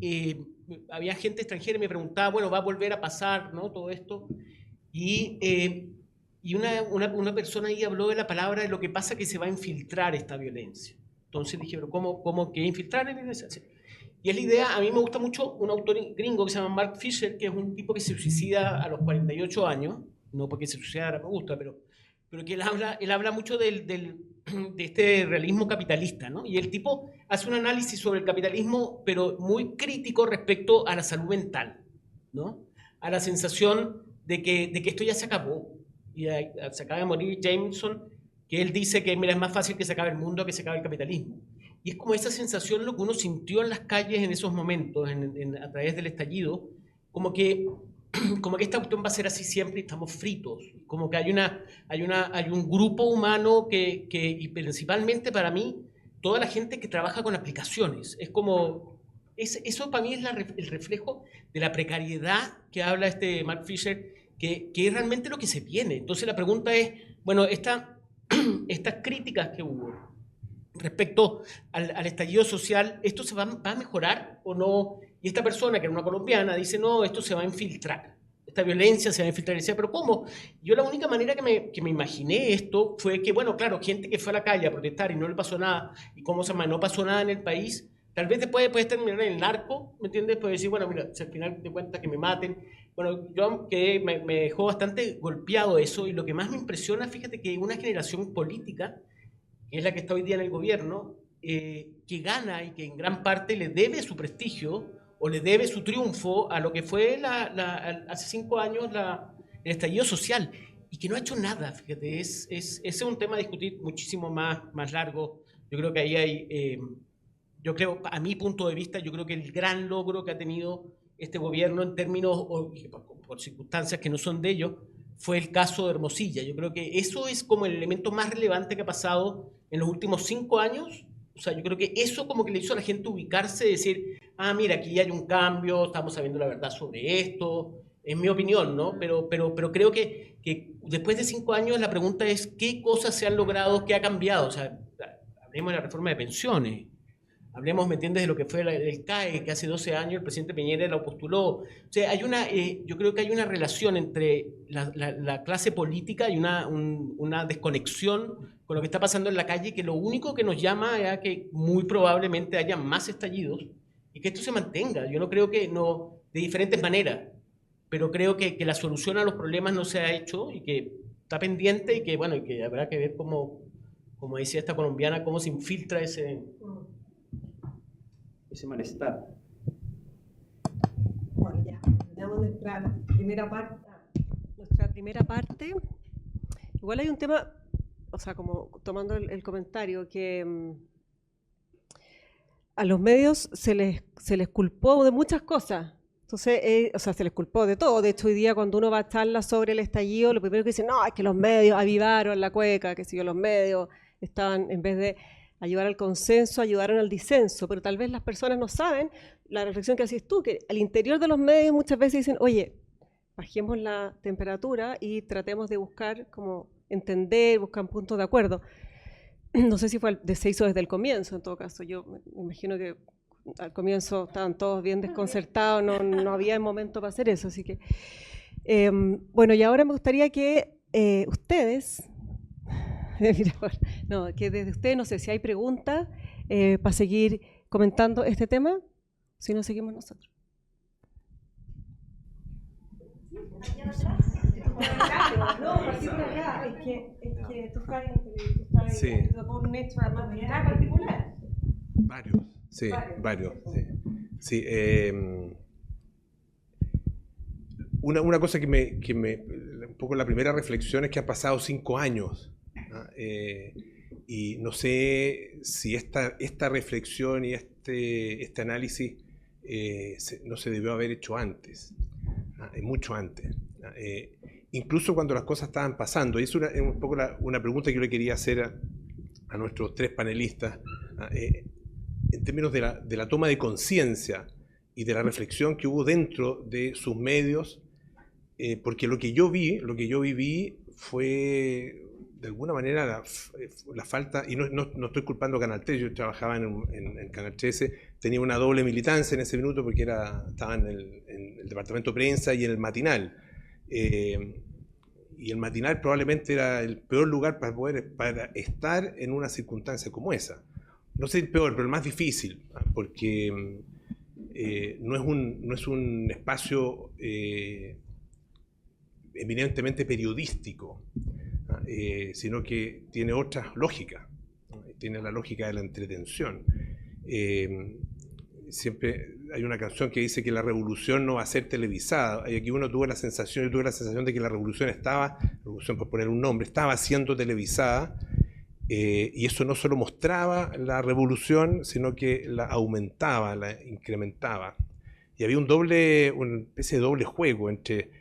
había gente extranjera y me preguntaba, bueno, ¿va a volver a pasar, ¿no? Todo esto. Y una persona ahí habló de la palabra de lo que pasa que se va a infiltrar esta violencia. Entonces dije, pero ¿cómo que infiltrar la violencia? Y es la idea, a mí me gusta mucho un autor gringo que se llama Mark Fisher, que es un tipo que se suicida a los 48 años, no porque se suicidara me gusta, pero que él habla mucho de este realismo capitalista, ¿no? Y el tipo hace un análisis sobre el capitalismo, pero muy crítico respecto a la salud mental, ¿no? A la sensación de que esto ya se acabó. Y se acaba de morir Jameson, que él dice que mira, es más fácil que se acabe el mundo que se acabe el capitalismo. Y es como esa sensación lo que uno sintió en las calles en esos momentos, a través del estallido, como que esta cuestión va a ser así siempre y estamos fritos. Como que hay un grupo humano y principalmente para mí, toda la gente que trabaja con aplicaciones. Es como, eso para mí es el reflejo de la precariedad que habla Mark Fisher, que es realmente lo que se viene. Entonces la pregunta es, bueno, estas críticas que hubo respecto al estallido social, ¿esto se va a mejorar o no? Y esta persona, que era una colombiana, dice, no, esto se va a infiltrar, esta violencia se va a infiltrar. Y decía, ¿pero cómo? Yo la única manera que me imaginé esto fue que, bueno, claro, gente que fue a la calle a protestar y no le pasó nada, y cómo se llama, no pasó nada en el país, tal vez después puede terminar en el narco, ¿me entiendes? Puede decir, bueno, mira, si al final de cuentas que me maten. Bueno, yo que me dejó bastante golpeado eso, y lo que más me impresiona, fíjate que una generación política, que es la que está hoy día en el gobierno, que gana y que en gran parte le debe su prestigio o le debe su triunfo a lo que fue hace 5 años el estallido social, y que no ha hecho nada, fíjate, ese es un tema a discutir muchísimo más largo. Yo creo que ahí hay, a mi punto de vista, yo creo que el gran logro que ha tenido este gobierno en términos, por circunstancias que no son de ellos, fue el caso de Hermosilla. Yo creo que eso es como el elemento más relevante que ha pasado en los últimos 5 años. O sea, yo creo que eso como que le hizo a la gente ubicarse y decir, mira, aquí hay un cambio, estamos sabiendo la verdad sobre esto, en mi opinión, ¿no? Pero creo que después de 5 años la pregunta es, ¿qué cosas se han logrado, qué ha cambiado? O sea, hablemos de la reforma de pensiones, hablemos, ¿me entiendes?, de lo que fue el CAE, que hace 12 años el presidente Piñera lo postuló. O sea, yo creo que hay una relación entre la clase política y una desconexión con lo que está pasando en la calle, que lo único que nos llama es a que muy probablemente haya más estallidos y que esto se mantenga. Yo no creo que no, de diferentes maneras, pero creo que la solución a los problemas no se ha hecho y que está pendiente y que, bueno, y que habrá que ver cómo decía esta colombiana, cómo se infiltra ese malestar. Bueno, ya, tenemos nuestra primera parte. Igual hay un tema, o sea, como tomando el comentario, que a los medios se les culpó de muchas cosas. Entonces, o sea, se les culpó de todo. De hecho, hoy día cuando uno va a charlas sobre el estallido, lo primero que dicen, no, es que los medios avivaron la cueca, que si los medios estaban, en vez de ayudar al consenso, ayudaron al disenso, pero tal vez las personas no saben la reflexión que haces tú, que al interior de los medios muchas veces dicen, oye, bajemos la temperatura y tratemos de buscar, como entender, buscar puntos de acuerdo. No sé si se hizo desde el comienzo, en todo caso. Yo me imagino que al comienzo estaban todos bien desconcertados, no había momento para hacer eso, así que... bueno, y ahora me gustaría que ustedes... que desde ustedes, no sé si hay preguntas para seguir comentando este tema, si no seguimos nosotros. No, partir de acá, es que tú estás por un hecho más particular. Varios, sí. Sí, una cosa que un poco la primera reflexión es que han pasado 5 años. Y no sé si esta reflexión y este análisis no se debió haber hecho antes, mucho antes, incluso cuando las cosas estaban pasando. Y es un poco una pregunta que yo le quería hacer a nuestros 3 panelistas, en términos de la toma de conciencia y de la reflexión que hubo dentro de sus medios, porque lo que yo viví fue... de alguna manera la falta, y no estoy culpando a Canal 3, yo trabajaba en Canal 13, tenía una doble militancia en ese minuto porque estaba en el departamento de prensa y en el matinal. Y el matinal probablemente era el peor lugar para estar en una circunstancia como esa. No sé el peor, pero el más difícil, porque no es un espacio eminentemente periodístico, sino que tiene otras lógicas, tiene la lógica de la entretención. Siempre hay una canción que dice que la revolución no va a ser televisada, y aquí yo tuve la sensación de que la revolución por poner un nombre, estaba siendo televisada, y eso no solo mostraba la revolución, sino que la aumentaba, la incrementaba. Y había una especie de doble juego entre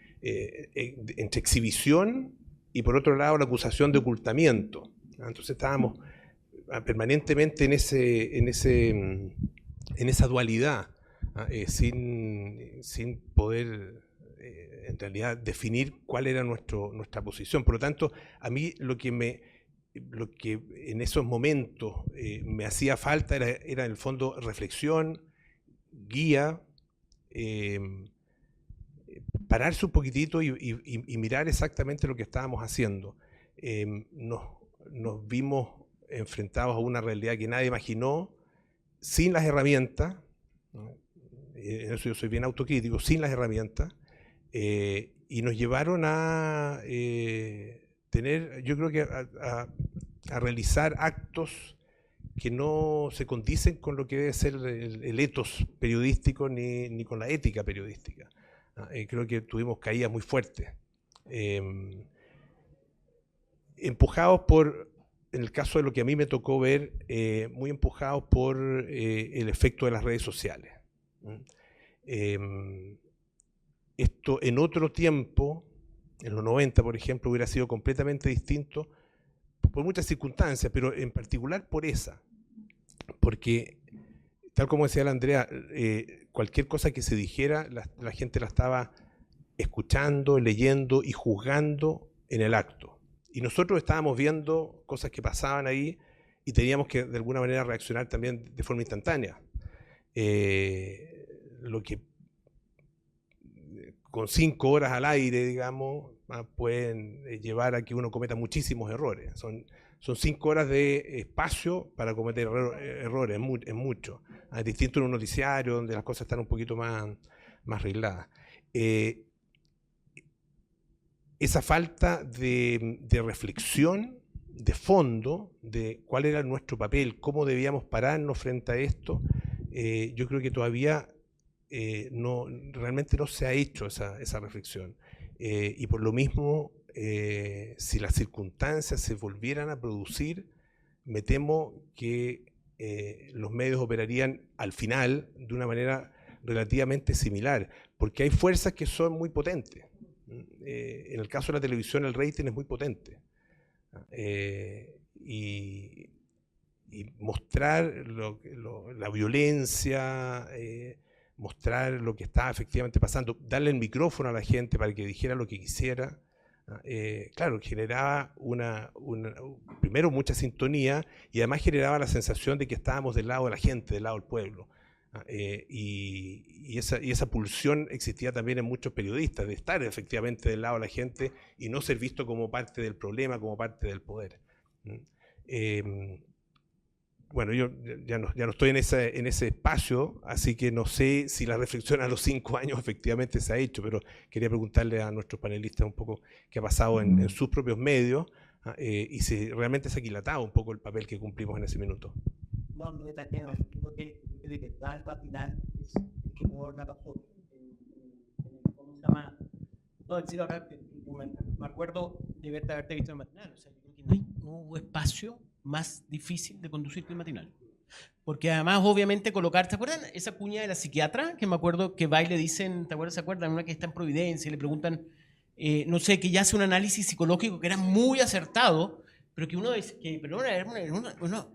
exhibición y por otro lado la acusación de ocultamiento. Entonces estábamos permanentemente en esa dualidad, sin poder en realidad definir cuál era nuestra posición. Por lo tanto, a mí lo que en esos momentos me hacía falta era en el fondo reflexión, guía, pararse un poquitito y mirar exactamente lo que estábamos haciendo. Nos vimos enfrentados a una realidad que nadie imaginó, sin las herramientas, en eso yo soy bien autocrítico, sin las herramientas, y nos llevaron a tener, yo creo que a realizar actos que no se condicen con lo que debe ser el ethos periodístico ni con la ética periodística. Creo que tuvimos caídas muy fuertes, empujados en el caso de lo que a mí me tocó ver, muy empujados por el efecto de las redes sociales. Esto en otro tiempo, en los 90 por ejemplo, hubiera sido completamente distinto por muchas circunstancias, pero en particular por esa, porque tal como decía la Andrea, cualquier cosa que se dijera, la gente la estaba escuchando, leyendo y juzgando en el acto. Y nosotros estábamos viendo cosas que pasaban ahí y teníamos que de alguna manera reaccionar también de forma instantánea. Lo que con 5 horas al aire, digamos, pueden llevar a que uno cometa muchísimos errores. Son 5 horas de espacio para cometer errores, es mucho. Es distinto en un noticiario donde las cosas están un poquito más arregladas. Esa falta de reflexión de fondo de cuál era nuestro papel, cómo debíamos pararnos frente a esto, yo creo que todavía realmente no se ha hecho esa reflexión. Y por lo mismo, si las circunstancias se volvieran a producir, me temo que los medios operarían al final de una manera relativamente similar, porque hay fuerzas que son muy potentes. En el caso de la televisión, el rating es muy potente. Y mostrar la violencia, mostrar lo que estaba efectivamente pasando, darle el micrófono a la gente para que dijera lo que quisiera, claro, generaba primero mucha sintonía y además generaba la sensación de que estábamos del lado de la gente, del lado del pueblo. Y esa pulsión existía también en muchos periodistas, de estar efectivamente del lado de la gente y no ser visto como parte del problema, como parte del poder. Bueno, yo ya no estoy en ese espacio, así que no sé si la reflexión a los 5 años efectivamente se ha hecho, pero quería preguntarle a nuestros panelistas un poco qué ha pasado en sus propios medios, y si realmente se ha aquilatado un poco el papel que cumplimos en ese minuto. No, lo que da el final es que por la ¿cómo se llama? No, decir ahora que me acuerdo de haberte visto en matinal, o sea, yo creo que no hubo espacio más difícil de conducir que el matinal. Porque además, obviamente, colocar, ¿te acuerdan esa cuña de la psiquiatra? Que me acuerdo que va y le dicen, ¿se acuerdan? Una que está en Providencia y le preguntan, no sé, que ya hace un análisis psicológico que era muy acertado, pero que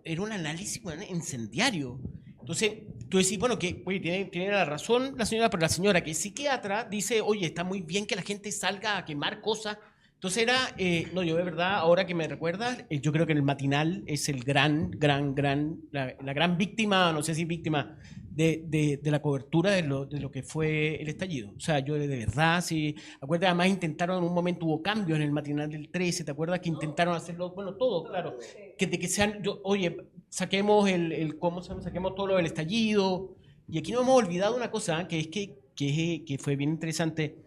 era un análisis incendiario. Entonces, tú decís, bueno, que oye, tiene la razón la señora, pero la señora que es psiquiatra dice, oye, está muy bien que la gente salga a quemar cosas. Entonces no, yo de verdad, ahora que me recuerdas, yo creo que el matinal es el la gran víctima, no sé si víctima, de la cobertura de lo que fue el estallido. O sea, yo de verdad, sí, acuérdate, además intentaron en un momento, hubo cambios en el matinal del 13, ¿te acuerdas? Que intentaron hacerlo, bueno, todo, claro, que sean, oye, saquemos ¿cómo se llama? Saquemos todo lo del estallido, y aquí no hemos olvidado una cosa, que es que fue bien interesante,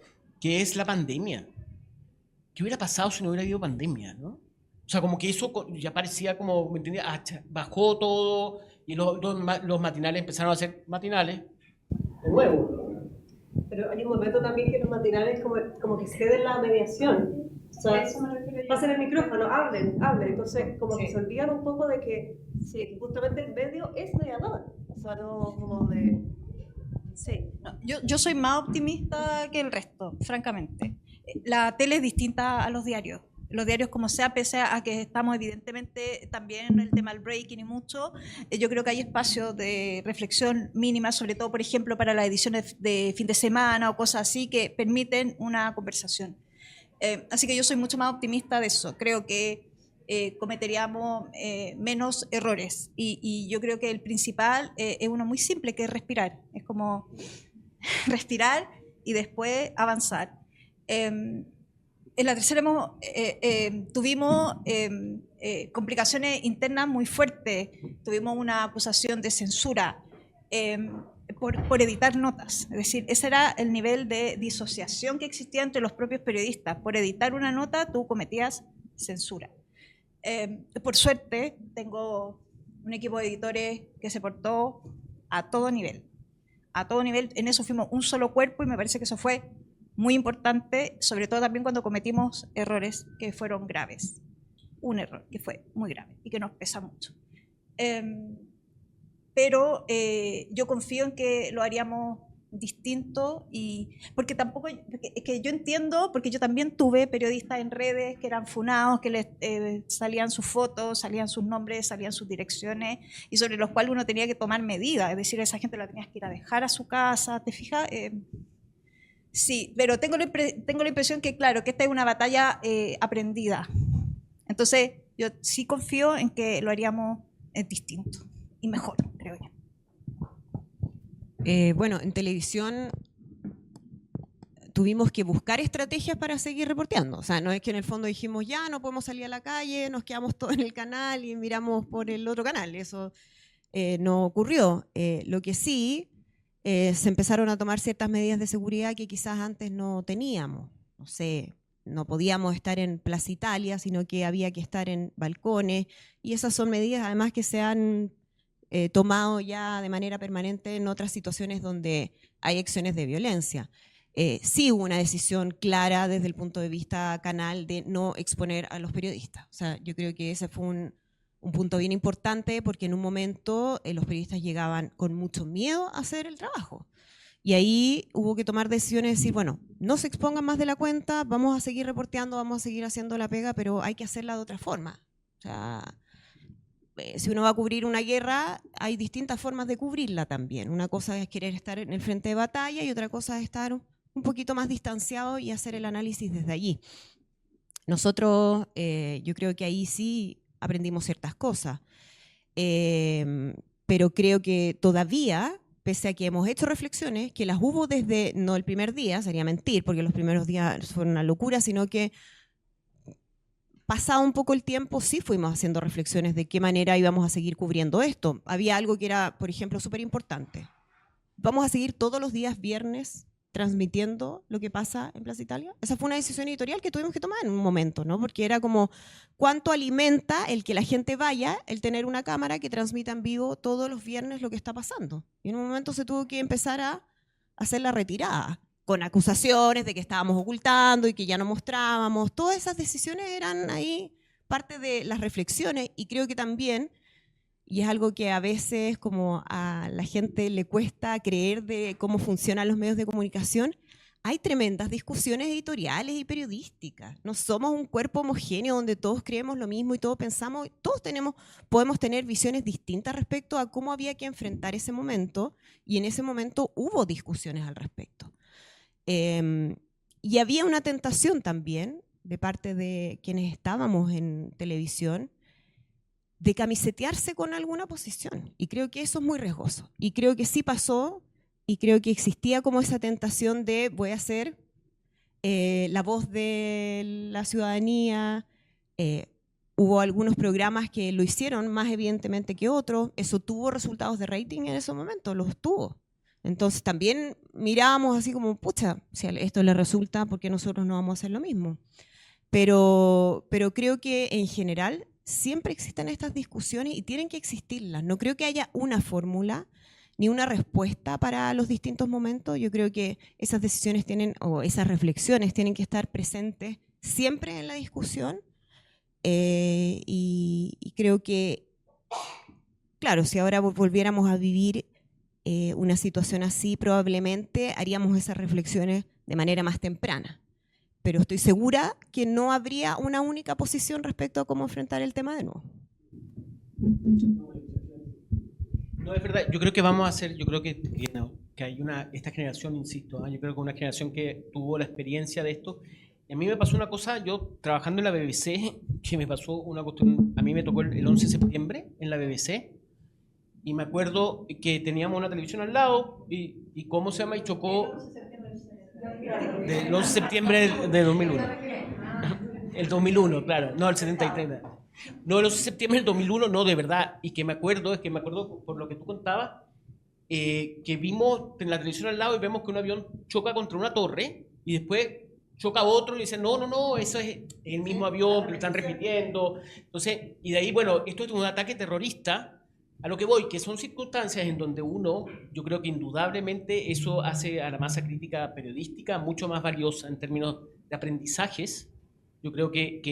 que es la pandemia. ¿Qué hubiera pasado si no hubiera habido pandemia, no? O sea, como que eso ya parecía como, ¿me entendías? Bajó todo y los matinales empezaron a ser matinales de nuevo. Pero hay un momento también que los matinales como que ceden la mediación. sea, A eso me refiero yo. pasen el micrófono, hablen. Entonces, como que Sí. se olvidan un poco de que justamente el medio es mediador. O sea, no como de... Sí, no, yo soy más optimista que el resto, francamente. La tele es distinta a los diarios. Los diarios, como sea, pese a que estamos evidentemente también en el tema del breaking y mucho, yo creo que hay espacios de reflexión mínima, sobre todo, por ejemplo, para las ediciones de fin de semana o cosas así, que permiten una conversación. Así que yo soy mucho más optimista de eso. Creo que cometeríamos menos errores. Y yo creo que el principal es uno muy simple, que es respirar. Es como respirar y después avanzar. En la tercera tuvimos complicaciones internas muy fuertes. Tuvimos una acusación de censura por editar notas. Es decir, ese era el nivel de disociación que existía entre los propios periodistas. Por editar una nota tú cometías censura. Por suerte, tengo un equipo de editores que se portó a todo nivel. A todo nivel, en eso fuimos un solo cuerpo y me parece que eso fue muy importante, sobre todo también cuando cometimos errores que fueron graves. Un error que fue muy grave y que nos pesa mucho. Pero yo confío en que lo haríamos distinto y porque tampoco, es que yo entiendo, porque yo también tuve periodistas en redes que eran funados, que les salían sus fotos, salían sus nombres, salían sus direcciones y sobre los cuales uno tenía que tomar medidas, es decir, a esa gente la tenías que ir a dejar a su casa, ¿te fijas? Sí, pero tengo la impresión que, claro, que esta es una batalla aprendida. Entonces, yo sí confío en que lo haríamos distinto y mejor, creo yo. Bueno, en televisión tuvimos que buscar estrategias para seguir reporteando. O sea, no es que en el fondo dijimos, ya no podemos salir a la calle, nos quedamos todos en el canal y miramos por el otro canal. Eso no ocurrió. Lo que sí, se empezaron a tomar ciertas medidas de seguridad que quizás antes no teníamos. No sé, no podíamos estar en Plaza Italia, sino que había que estar en balcones. Y esas son medidas además que se han tomado ya de manera permanente en otras situaciones donde hay acciones de violencia. Sí hubo una decisión clara desde el punto de vista canal de no exponer a los periodistas. O sea, yo creo que ese fue un punto bien importante porque en un momento los periodistas llegaban con mucho miedo a hacer el trabajo. Y ahí hubo que tomar decisiones de decir, bueno, no se expongan más de la cuenta, vamos a seguir reporteando, vamos a seguir haciendo la pega, pero hay que hacerla de otra forma. O sea, si uno va a cubrir una guerra, hay distintas formas de cubrirla también. Una cosa es querer estar en el frente de batalla y otra cosa es estar un poquito más distanciado y hacer el análisis desde allí. Nosotros, yo creo que ahí sí aprendimos ciertas cosas, pero creo que todavía, pese a que hemos hecho reflexiones, que las hubo desde, no el primer día, sería mentir, porque los primeros días fueron una locura, sino que pasado un poco el tiempo, sí fuimos haciendo reflexiones de qué manera íbamos a seguir cubriendo esto. Había algo que era, por ejemplo, súper importante. ¿Vamos a seguir todos los días viernes transmitiendo lo que pasa en Plaza Italia? Esa fue una decisión editorial que tuvimos que tomar en un momento, ¿no? Porque era como, ¿cuánto alimenta el que la gente vaya, el tener una cámara que transmita en vivo todos los viernes lo que está pasando? Y en un momento se tuvo que empezar a hacer la retirada, con acusaciones de que estábamos ocultando y que ya no mostrábamos. Todas esas decisiones eran ahí parte de las reflexiones y creo que también, y es algo que a veces como a la gente le cuesta creer de cómo funcionan los medios de comunicación, hay tremendas discusiones editoriales y periodísticas. No somos un cuerpo homogéneo donde todos creemos lo mismo y todos pensamos, podemos tener visiones distintas respecto a cómo había que enfrentar ese momento y en ese momento hubo discusiones al respecto. Y había una tentación también de parte de quienes estábamos en televisión de camisetearse con alguna posición. Y creo que eso es muy riesgoso. Y creo que sí pasó y creo que existía como esa tentación de voy a ser la voz de la ciudadanía. Hubo algunos programas que lo hicieron más evidentemente que otros. Eso tuvo resultados de rating en ese momento, los tuvo. Entonces también mirábamos así como, pucha, si a esto le resulta, ¿por qué nosotros no vamos a hacer lo mismo? Pero creo que en general siempre existen estas discusiones y tienen que existirlas. No creo que haya una fórmula ni una respuesta para los distintos momentos. Yo creo que esas decisiones tienen, o esas reflexiones tienen que estar presentes siempre en la discusión, y creo que, claro, si ahora volviéramos a vivir una situación así, probablemente haríamos esas reflexiones de manera más temprana. Pero estoy segura que no habría una única posición respecto a cómo enfrentar el tema de nuevo. No, es verdad, yo creo que vamos a hacer, yo creo que hay esta generación, insisto, yo creo que una generación que tuvo la experiencia de esto. Y a mí me pasó una cosa, yo trabajando en la BBC, que me pasó una cuestión, a mí me tocó el 11 de septiembre en la BBC, y me acuerdo que teníamos una televisión al lado, y ¿cómo se llama? Y chocó del 11 de septiembre de 2001. El 2001, claro, no el 73. No, el 11 de septiembre del 2001, no, de verdad. Y que me acuerdo por lo que tú contabas, que vimos en la televisión al lado y vemos que un avión choca contra una torre y después choca otro y dicen, no, eso es el mismo avión, que lo están repitiendo. Entonces, y de ahí, bueno, esto es un ataque terrorista. A lo que voy, que son circunstancias en donde uno, yo creo que indudablemente eso hace a la masa crítica periodística mucho más valiosa en términos de aprendizajes. Yo creo que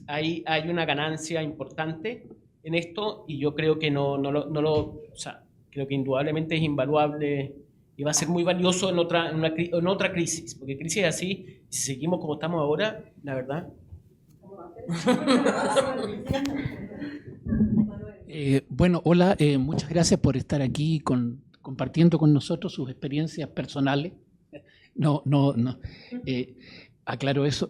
hay una ganancia importante en esto, y yo creo que o sea, creo que indudablemente es invaluable y va a ser muy valioso en otra crisis, porque crisis así, si seguimos como estamos ahora, la verdad. Bueno, hola, muchas gracias por estar aquí compartiendo con nosotros sus experiencias personales. No, aclaro eso.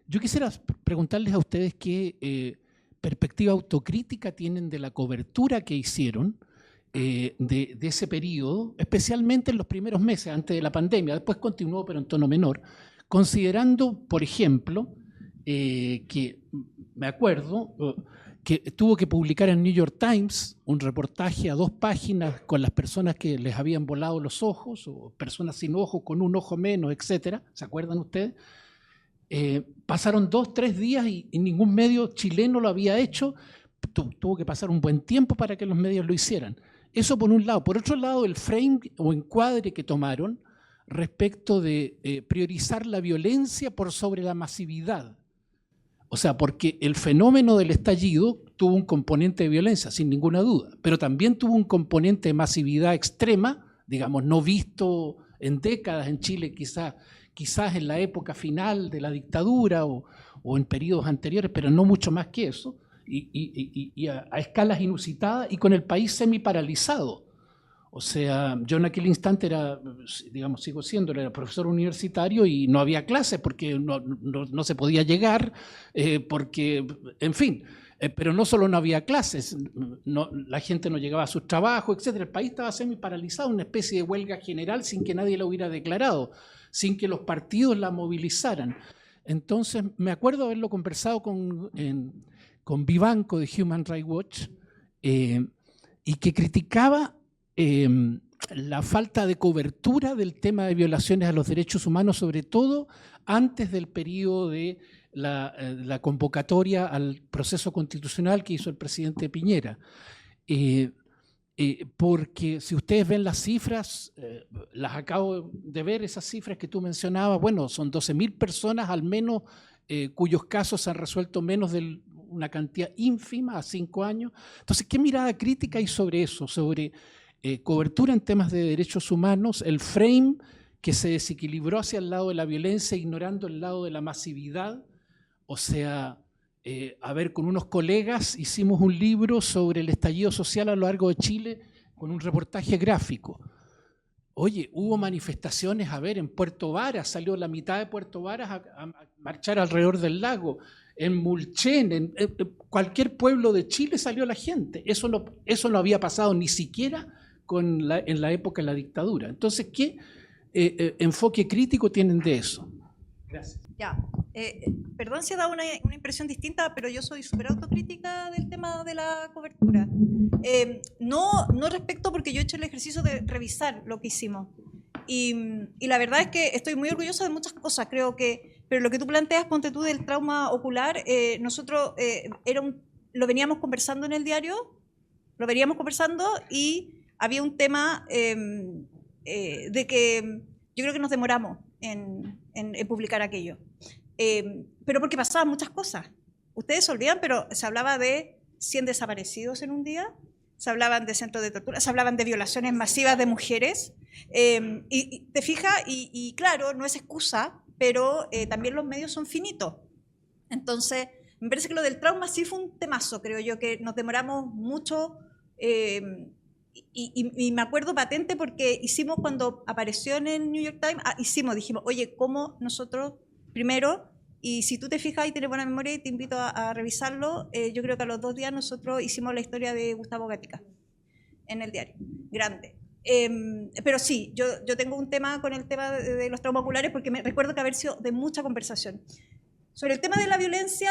Yo quisiera preguntarles a ustedes qué perspectiva autocrítica tienen de la cobertura que hicieron de ese periodo, especialmente en los primeros meses antes de la pandemia. Después continuó, pero en tono menor, considerando, por ejemplo, que me acuerdo que tuvo que publicar en New York Times un reportaje a 2 páginas con las personas que les habían volado los ojos, o personas sin ojos, con un ojo menos, etcétera. ¿Se acuerdan ustedes? Pasaron 2-3 días y ningún medio chileno lo había hecho. Tuvo que pasar un buen tiempo para que los medios lo hicieran. Eso por un lado. Por otro lado, el frame o encuadre que tomaron respecto de priorizar la violencia por sobre la masividad. O sea, porque el fenómeno del estallido tuvo un componente de violencia, sin ninguna duda, pero también tuvo un componente de masividad extrema, digamos, no visto en décadas en Chile, quizás en la época final de la dictadura o en periodos anteriores, pero no mucho más que eso, y a escalas inusitadas y con el país semi-paralizado. O sea, yo en aquel instante sigo siendo, era profesor universitario y no había clases porque no se podía llegar, porque, en fin, pero no solo no había clases, la gente no llegaba a sus trabajos, etc. El país estaba semi-paralizado, una especie de huelga general sin que nadie la hubiera declarado, sin que los partidos la movilizaran. Entonces, me acuerdo haberlo conversado con Vivanco de Human Rights Watch, y que criticaba la falta de cobertura del tema de violaciones a los derechos humanos, sobre todo antes del periodo de la convocatoria al proceso constitucional que hizo el presidente Piñera. Porque si ustedes ven las cifras, las acabo de ver, esas cifras que tú mencionabas, bueno, son 12.000 personas al menos cuyos casos se han resuelto menos de una cantidad ínfima a 5 años. Entonces, ¿qué mirada crítica hay sobre eso? Sobre cobertura en temas de derechos humanos, el frame que se desequilibró hacia el lado de la violencia, ignorando el lado de la masividad. O sea, con unos colegas hicimos un libro sobre el estallido social a lo largo de Chile con un reportaje gráfico. Oye, hubo manifestaciones, en Puerto Varas, salió la mitad de Puerto Varas a marchar alrededor del lago. En Mulchen, en cualquier pueblo de Chile salió la gente. Eso no había pasado ni siquiera en la época de la dictadura. Entonces, ¿qué enfoque crítico tienen de eso? Gracias. Ya, perdón si he dado una impresión distinta, pero yo soy súper autocrítica del tema de la cobertura. No respecto, porque yo he hecho el ejercicio de revisar lo que hicimos. Y la verdad es que estoy muy orgullosa de muchas cosas, creo que, pero lo que tú planteas, ponte tú, del trauma ocular, nosotros lo veníamos conversando en el diario, y había un tema de que yo creo que nos demoramos en publicar aquello. pero porque pasaban muchas cosas. Ustedes se olvidan, pero se hablaba de 100 desaparecidos en un día, se hablaban de centros de tortura, se hablaban de violaciones masivas de mujeres, y te fijas, y claro, no es excusa, pero también los medios son finitos. Entonces, me parece que lo del trauma sí fue un temazo, creo yo, que nos demoramos mucho, y me acuerdo patente porque hicimos, cuando apareció en el New York Times, dijimos, oye, ¿cómo nosotros, primero, y si tú te fijas y tienes buena memoria y te invito a revisarlo, yo creo que a los 2 días nosotros hicimos la historia de Gustavo Gatica en el diario, grande. Pero sí, yo tengo un tema con el tema de los traumas oculares porque me recuerdo que haber sido de mucha conversación. Sobre el tema de la violencia,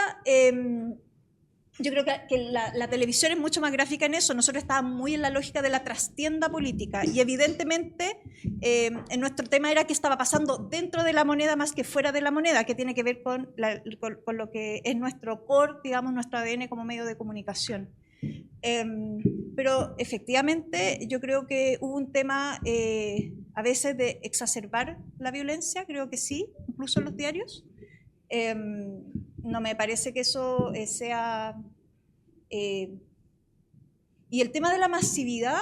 yo creo que la televisión es mucho más gráfica en eso. Nosotros estábamos muy en la lógica de la trastienda política y evidentemente en nuestro tema era qué estaba pasando dentro de la moneda más que fuera de la moneda, que tiene que ver con lo que es nuestro core, digamos, nuestro ADN como medio de comunicación. Pero efectivamente yo creo que hubo un tema a veces de exacerbar la violencia, creo que sí, incluso en los diarios. No me parece que eso sea... y el tema de la masividad,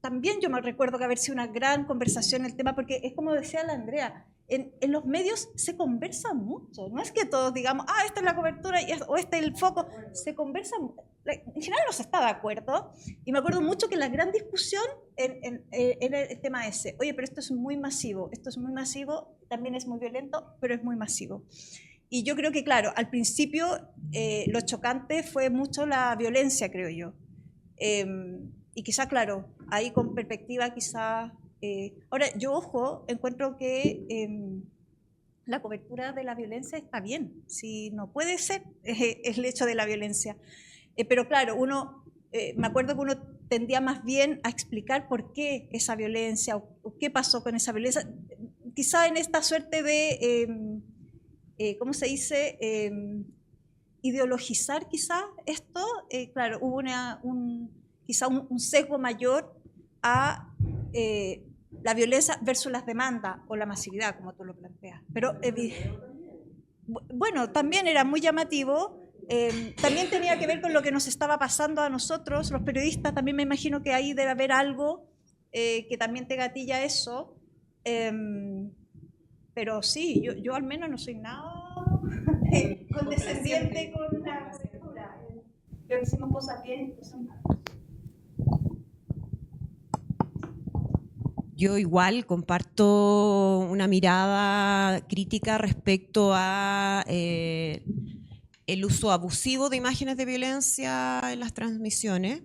también yo me recuerdo que haber sido una gran conversación el tema, porque es como decía la Andrea, en los medios se conversa mucho, no es que todos digamos, esta es la cobertura o este es el foco, se conversa, en general no se está de acuerdo, y me acuerdo mucho que la gran discusión era el tema ese, oye, pero esto es muy masivo, también es muy violento, pero es muy masivo. Y yo creo que, claro, al principio lo chocante fue mucho la violencia, creo yo. Y quizá, claro, ahí con perspectiva quizá... ahora, yo, ojo, encuentro que la cobertura de la violencia está bien. Si no puede ser, es el hecho de la violencia. Pero claro, me acuerdo que uno tendía más bien a explicar por qué esa violencia o qué pasó con esa violencia. Quizá en esta suerte de... ¿cómo se dice? Ideologizar quizá esto, claro, hubo quizá un sesgo mayor a la violencia versus las demandas o la masividad, como tú lo planteas. Pero, bueno, también era muy llamativo, también tenía que ver con lo que nos estaba pasando a nosotros, los periodistas, también me imagino que ahí debe haber algo que también te gatilla eso. Pero sí, yo al menos no soy nada condescendiente con la cobertura. Creo que hicimos cosas bien y cosas malas. Yo igual comparto una mirada crítica respecto a el uso abusivo de imágenes de violencia en las transmisiones.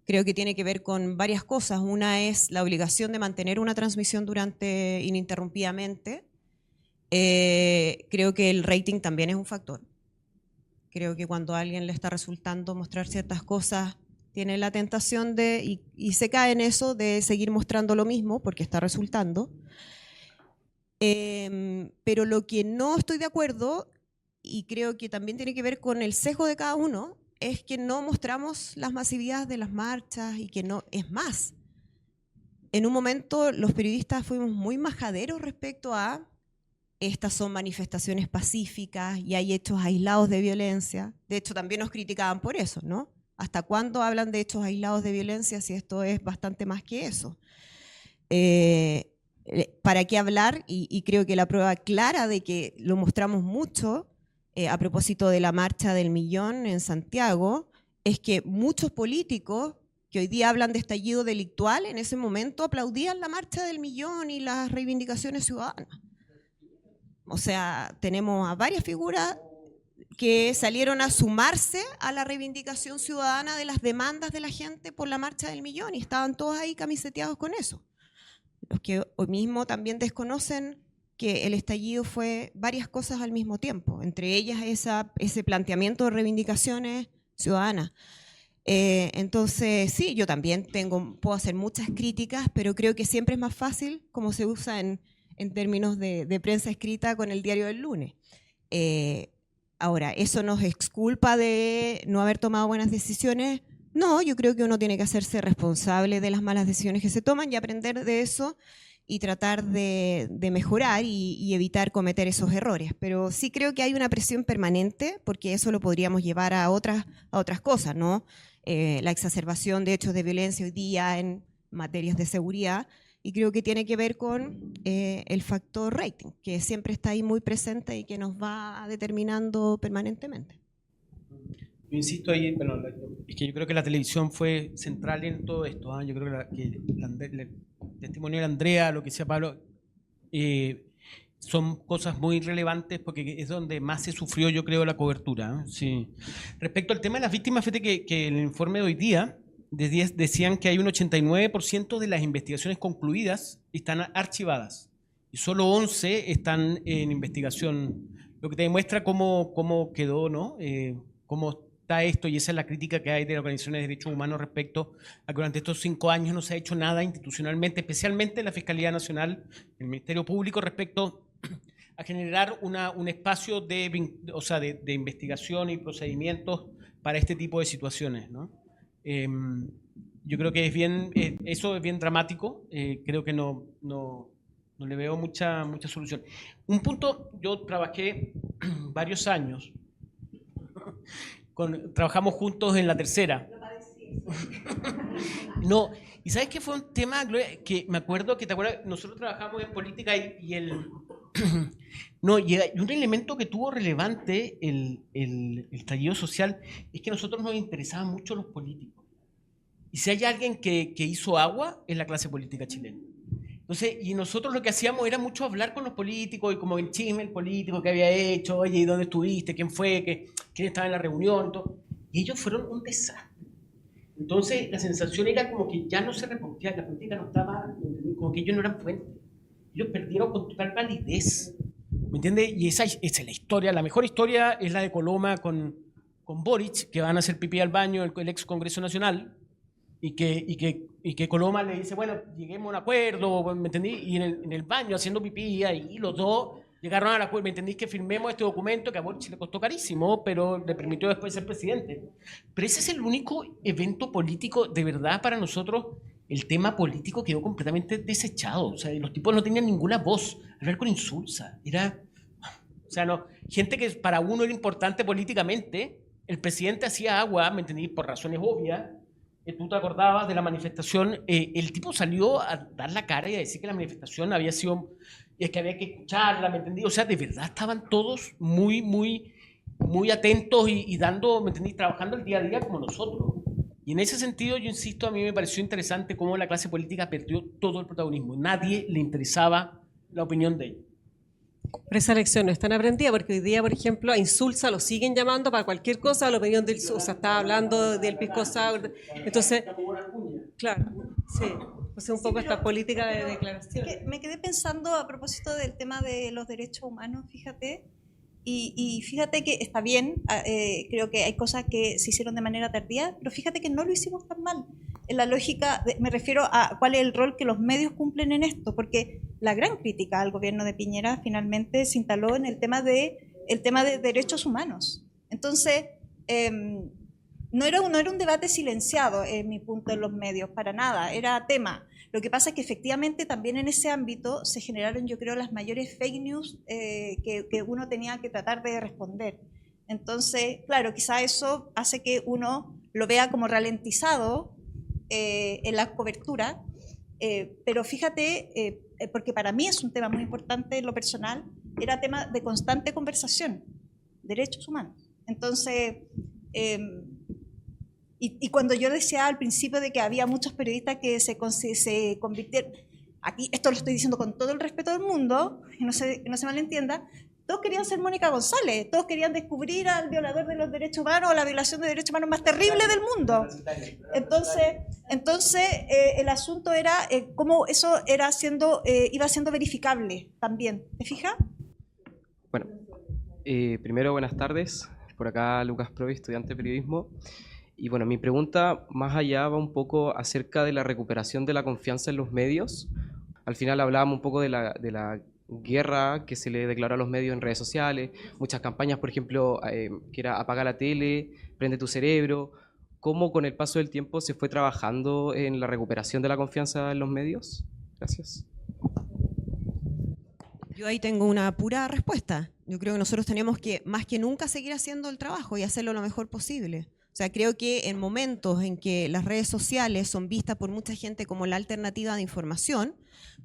Creo que tiene que ver con varias cosas. Una es la obligación de mantener una transmisión ininterrumpidamente. Creo que el rating también es un factor. Creo que cuando a alguien le está resultando mostrar ciertas cosas, tiene la tentación y se cae en eso de seguir mostrando lo mismo porque está resultando. Pero lo que no estoy de acuerdo, y creo que también tiene que ver con el sesgo de cada uno, es que no mostramos las masividades de las marchas y que no, es más, en un momento los periodistas fuimos muy majaderos respecto a estas son manifestaciones pacíficas y hay hechos aislados de violencia. De hecho, también nos criticaban por eso, ¿no? ¿Hasta cuándo hablan de hechos aislados de violencia si esto es bastante más que eso? ¿Para qué hablar? Y creo que la prueba clara de que lo mostramos mucho a propósito de la marcha del millón en Santiago, es que muchos políticos que hoy día hablan de estallido delictual, en ese momento aplaudían la marcha del millón y las reivindicaciones ciudadanas. O sea, tenemos a varias figuras que salieron a sumarse a la reivindicación ciudadana de las demandas de la gente por la marcha del millón y estaban todos ahí camiseteados con eso. Los que hoy mismo también desconocen que el estallido fue varias cosas al mismo tiempo, entre ellas ese planteamiento de reivindicaciones ciudadanas. Entonces, sí, yo también puedo hacer muchas críticas, pero creo que siempre es más fácil, como se usa en términos de prensa escrita, con el diario del lunes. Ahora, ¿eso nos exculpa de no haber tomado buenas decisiones? No, yo creo que uno tiene que hacerse responsable de las malas decisiones que se toman y aprender de eso y tratar de mejorar y evitar cometer esos errores. Pero sí creo que hay una presión permanente, porque eso lo podríamos llevar a otras cosas, ¿no? La exacerbación de hechos de violencia hoy día en materias de seguridad, y creo que tiene que ver con el factor rating, que siempre está ahí muy presente y que nos va determinando permanentemente. Yo insisto ahí, bueno, es que yo creo que la televisión fue central en todo esto. Yo creo que el testimonio de Andrea, lo que decía Pablo, son cosas muy relevantes porque es donde más se sufrió, yo creo, la cobertura. Sí. Respecto al tema de las víctimas, fíjate que en el informe de hoy día decían que hay un 89% de las investigaciones concluidas están archivadas y solo 11 están en investigación, lo que te demuestra cómo quedó, ¿no? Cómo está esto, y esa es la crítica que hay de las organizaciones de derechos humanos respecto a que durante estos 5 años no se ha hecho nada institucionalmente, especialmente en la Fiscalía Nacional, el Ministerio Público, respecto a generar un espacio de investigación y procedimientos para este tipo de situaciones, ¿no? Yo creo que eso es bien dramático, creo que no le veo mucha solución. Un punto, yo trabajé varios años, trabajamos juntos en La Tercera. No, y ¿sabes qué fue un tema, Gloria, que me acuerdo que te acuerdas? Nosotros trabajamos en política y un elemento que tuvo relevante el estallido social es que a nosotros nos interesaban mucho los políticos. Y si hay alguien que hizo agua, es la clase política chilena. Entonces, y nosotros lo que hacíamos era mucho hablar con los políticos y como el chisme el político que había hecho, oye, ¿y dónde estuviste? ¿Quién fue? ¿Quién estaba en la reunión? Todo. Y ellos fueron un desastre. Entonces, la sensación era como que ya no se reportaba, la política no estaba, como que ellos no eran fuentes. Ellos perdieron con total validez. ¿Me entiendes? Y esa es la historia. La mejor historia es la de Coloma con Boric, que van a hacer pipí al baño el ex Congreso Nacional. Y que Coloma le dice, bueno, lleguemos a un acuerdo, ¿me entendí? Y en el baño haciendo pipí, y los dos llegaron al acuerdo, ¿me entendí? Que firmemos este documento que a Boric le costó carísimo, pero le permitió después ser presidente. Pero ese es el único evento político, de verdad, para nosotros, el tema político quedó completamente desechado. O sea, los tipos no tenían ninguna voz. Hablar con insulsa, gente que para uno era importante políticamente, el presidente hacía agua, ¿me entendí? Por razones obvias. Tú te acordabas de la manifestación, el tipo salió a dar la cara y a decir que la manifestación había sido, y es que había que escucharla, ¿me entendí? O sea, de verdad estaban todos muy, muy, muy atentos y dando, ¿me entendí? Trabajando el día a día como nosotros. Y en ese sentido, yo insisto, a mí me pareció interesante cómo la clase política perdió todo el protagonismo. Nadie le interesaba la opinión de ellos. Pero esa lección no es tan aprendida, porque hoy día, por ejemplo, a Insulza lo siguen llamando para cualquier cosa, la opinión del Insulza, estaba hablando del pisco sour, entonces, claro, sí, pues un poco esta política de declaración. Me quedé pensando a propósito del tema de los derechos humanos, fíjate, y fíjate que está bien, creo que hay cosas que se hicieron de manera tardía, pero fíjate que no lo hicimos tan mal. En la lógica, me refiero a cuál es el rol que los medios cumplen en esto, porque la gran crítica al gobierno de Piñera finalmente se instaló en el tema de derechos humanos. Entonces, no era un debate silenciado, en mi punto, en los medios, para nada, era tema. Lo que pasa es que efectivamente también en ese ámbito se generaron, yo creo, las mayores fake news que uno tenía que tratar de responder. Entonces, claro, quizá eso hace que uno lo vea como ralentizado en la cobertura, pero fíjate, porque para mí es un tema muy importante en lo personal, era tema de constante conversación, derechos humanos. Entonces, y cuando yo decía al principio de que había muchos periodistas que se convirtieron, aquí esto lo estoy diciendo con todo el respeto del mundo, que no se malentienda, todos querían ser Mónica González, todos querían descubrir al violador de los derechos humanos, o la violación de derechos humanos más terrible del mundo. Entonces el asunto era cómo eso iba siendo verificable también. ¿Te fijas? Bueno, primero buenas tardes. Por acá Lucas Provi, estudiante de periodismo. Y bueno, mi pregunta más allá va un poco acerca de la recuperación de la confianza en los medios. Al final hablábamos un poco de la guerra que se le declaró a los medios en redes sociales, muchas campañas, por ejemplo, que era apaga la tele, prende tu cerebro. ¿Cómo con el paso del tiempo se fue trabajando en la recuperación de la confianza en los medios? Gracias. Yo ahí tengo una pura respuesta. Yo creo que nosotros tenemos que, más que nunca, seguir haciendo el trabajo y hacerlo lo mejor posible. O sea, creo que en momentos en que las redes sociales son vistas por mucha gente como la alternativa de información,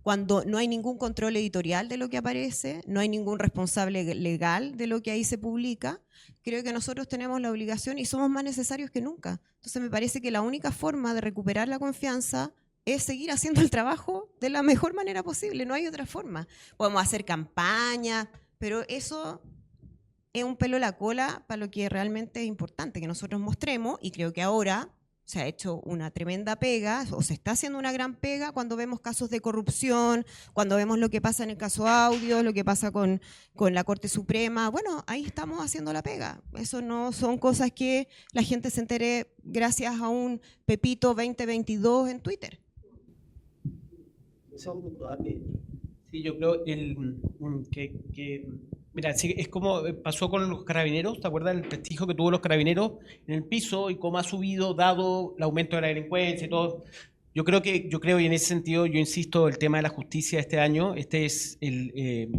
cuando no hay ningún control editorial de lo que aparece, no hay ningún responsable legal de lo que ahí se publica, creo que nosotros tenemos la obligación y somos más necesarios que nunca. Entonces me parece que la única forma de recuperar la confianza es seguir haciendo el trabajo de la mejor manera posible, no hay otra forma. Podemos hacer campañas, pero eso es un pelo a la cola para lo que realmente es importante, que nosotros mostremos, y creo que ahora se ha hecho una tremenda pega, o se está haciendo una gran pega cuando vemos casos de corrupción, cuando vemos lo que pasa en el caso Audio, lo que pasa con la Corte Suprema. Bueno, ahí estamos haciendo la pega. Eso no son cosas que la gente se entere gracias a un Pepito 2022 en Twitter. Sí, yo creo mira, sí, es como pasó con los carabineros. ¿Te acuerdas del prestigio que tuvo los carabineros en el piso y cómo ha subido dado el aumento de la delincuencia y todo? Yo creo y en ese sentido yo insisto, el tema de la justicia este año, este es el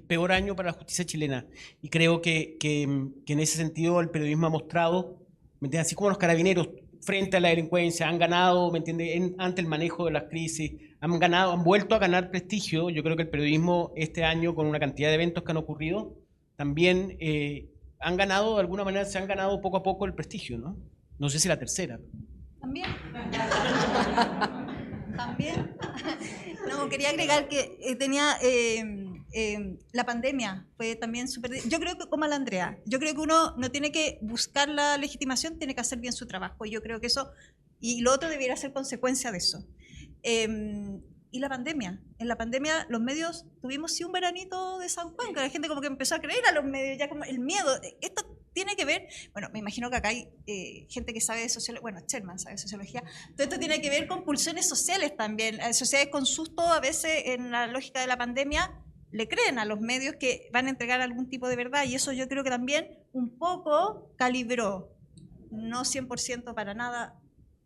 peor año para la justicia chilena, y creo que en ese sentido el periodismo ha mostrado, ¿me entiendes? Así como los carabineros frente a la delincuencia han ganado, ¿me entiendes? Ante el manejo de las crisis, han vuelto a ganar prestigio. Yo creo que el periodismo este año, con una cantidad de eventos que han ocurrido, también han ganado, de alguna manera se han ganado poco a poco el prestigio, ¿no? No sé si la tercera. También. También. No, quería agregar que tenía la pandemia, fue también súper... Yo creo que, como la Andrea, yo creo que uno no tiene que buscar la legitimación, tiene que hacer bien su trabajo. Yo creo que eso, y lo otro debiera ser consecuencia de eso. Y la pandemia. En la pandemia los medios tuvimos sí un veranito de San Juan, que la gente como que empezó a creer a los medios, ya como el miedo. Esto tiene que ver, bueno, me imagino que acá hay gente que sabe de sociología, bueno, Sherman sabe de sociología, todo esto tiene que ver con pulsiones sociales también. Sociedades con susto a veces en la lógica de la pandemia le creen a los medios que van a entregar algún tipo de verdad, y eso yo creo que también un poco calibró, no 100% para nada,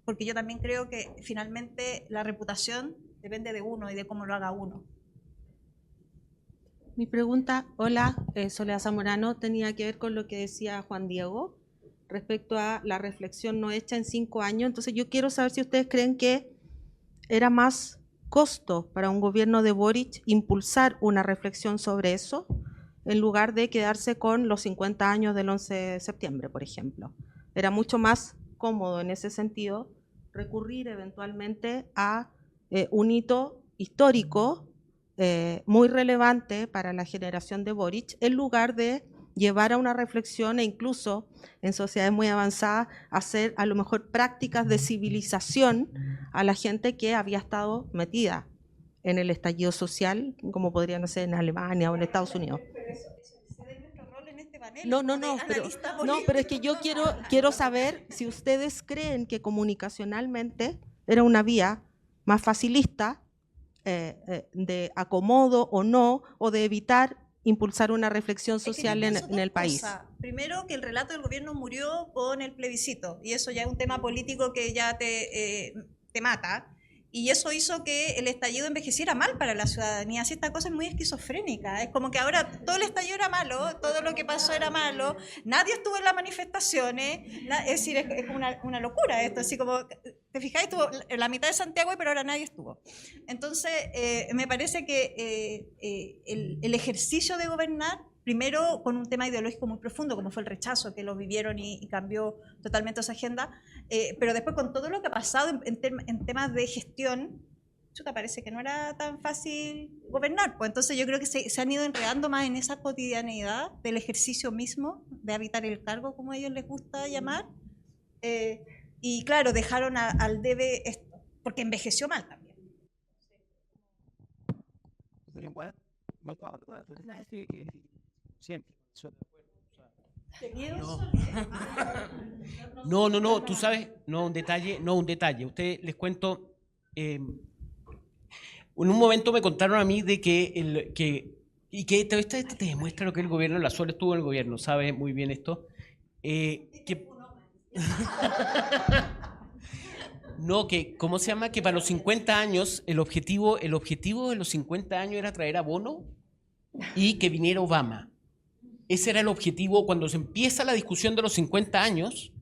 porque yo también creo que finalmente la reputación depende de uno y de cómo lo haga uno. Mi pregunta, hola, Soledad Zamorano, tenía que ver con lo que decía Juan Diego respecto a la reflexión no hecha en 5 años. Entonces yo quiero saber si ustedes creen que era más costo para un gobierno de Boric impulsar una reflexión sobre eso en lugar de quedarse con los 50 años del 11 de septiembre, por ejemplo. Era mucho más cómodo en ese sentido recurrir eventualmente a un hito histórico muy relevante para la generación de Boric, en lugar de llevar a una reflexión e incluso en sociedades muy avanzadas hacer a lo mejor prácticas de civilización a la gente que había estado metida en el estallido social, como podrían ser en Alemania o en Estados Unidos. Pero es que yo quiero saber si ustedes creen que comunicacionalmente era una vía más facilista de acomodo o no, o de evitar impulsar una reflexión social en el país. Primero, que el relato del gobierno murió con el plebiscito, y eso ya es un tema político que ya te mata, y eso hizo que el estallido envejeciera mal para la ciudadanía. Así, esta cosa es muy esquizofrénica, es como que ahora todo el estallido era malo, todo lo que pasó era malo, nadie estuvo en las manifestaciones, es decir, es una locura esto, así como, te fijáis, estuvo en la mitad de Santiago, pero ahora nadie estuvo. Entonces, me parece que el ejercicio de gobernar, primero con un tema ideológico muy profundo, como fue el rechazo, que lo vivieron y cambió totalmente esa agenda, pero después con todo lo que ha pasado en temas de gestión, chuta, parece que no era tan fácil gobernar. Pues entonces yo creo que se han ido enredando más en esa cotidianeidad del ejercicio mismo, de habitar el cargo, como a ellos les gusta llamar, y claro, dejaron al debe esto, porque envejeció mal también. Siempre. No, tú sabes, un detalle. Ustedes les cuento, en un momento me contaron a mí de que esto te demuestra lo que el gobierno, la Sol estuvo en el gobierno, sabe muy bien esto, ¿cómo se llama? Que para los 50 años, el objetivo de los 50 años era traer abono y que viniera Obama. Ese era el objetivo cuando se empieza la discusión de los 50 años.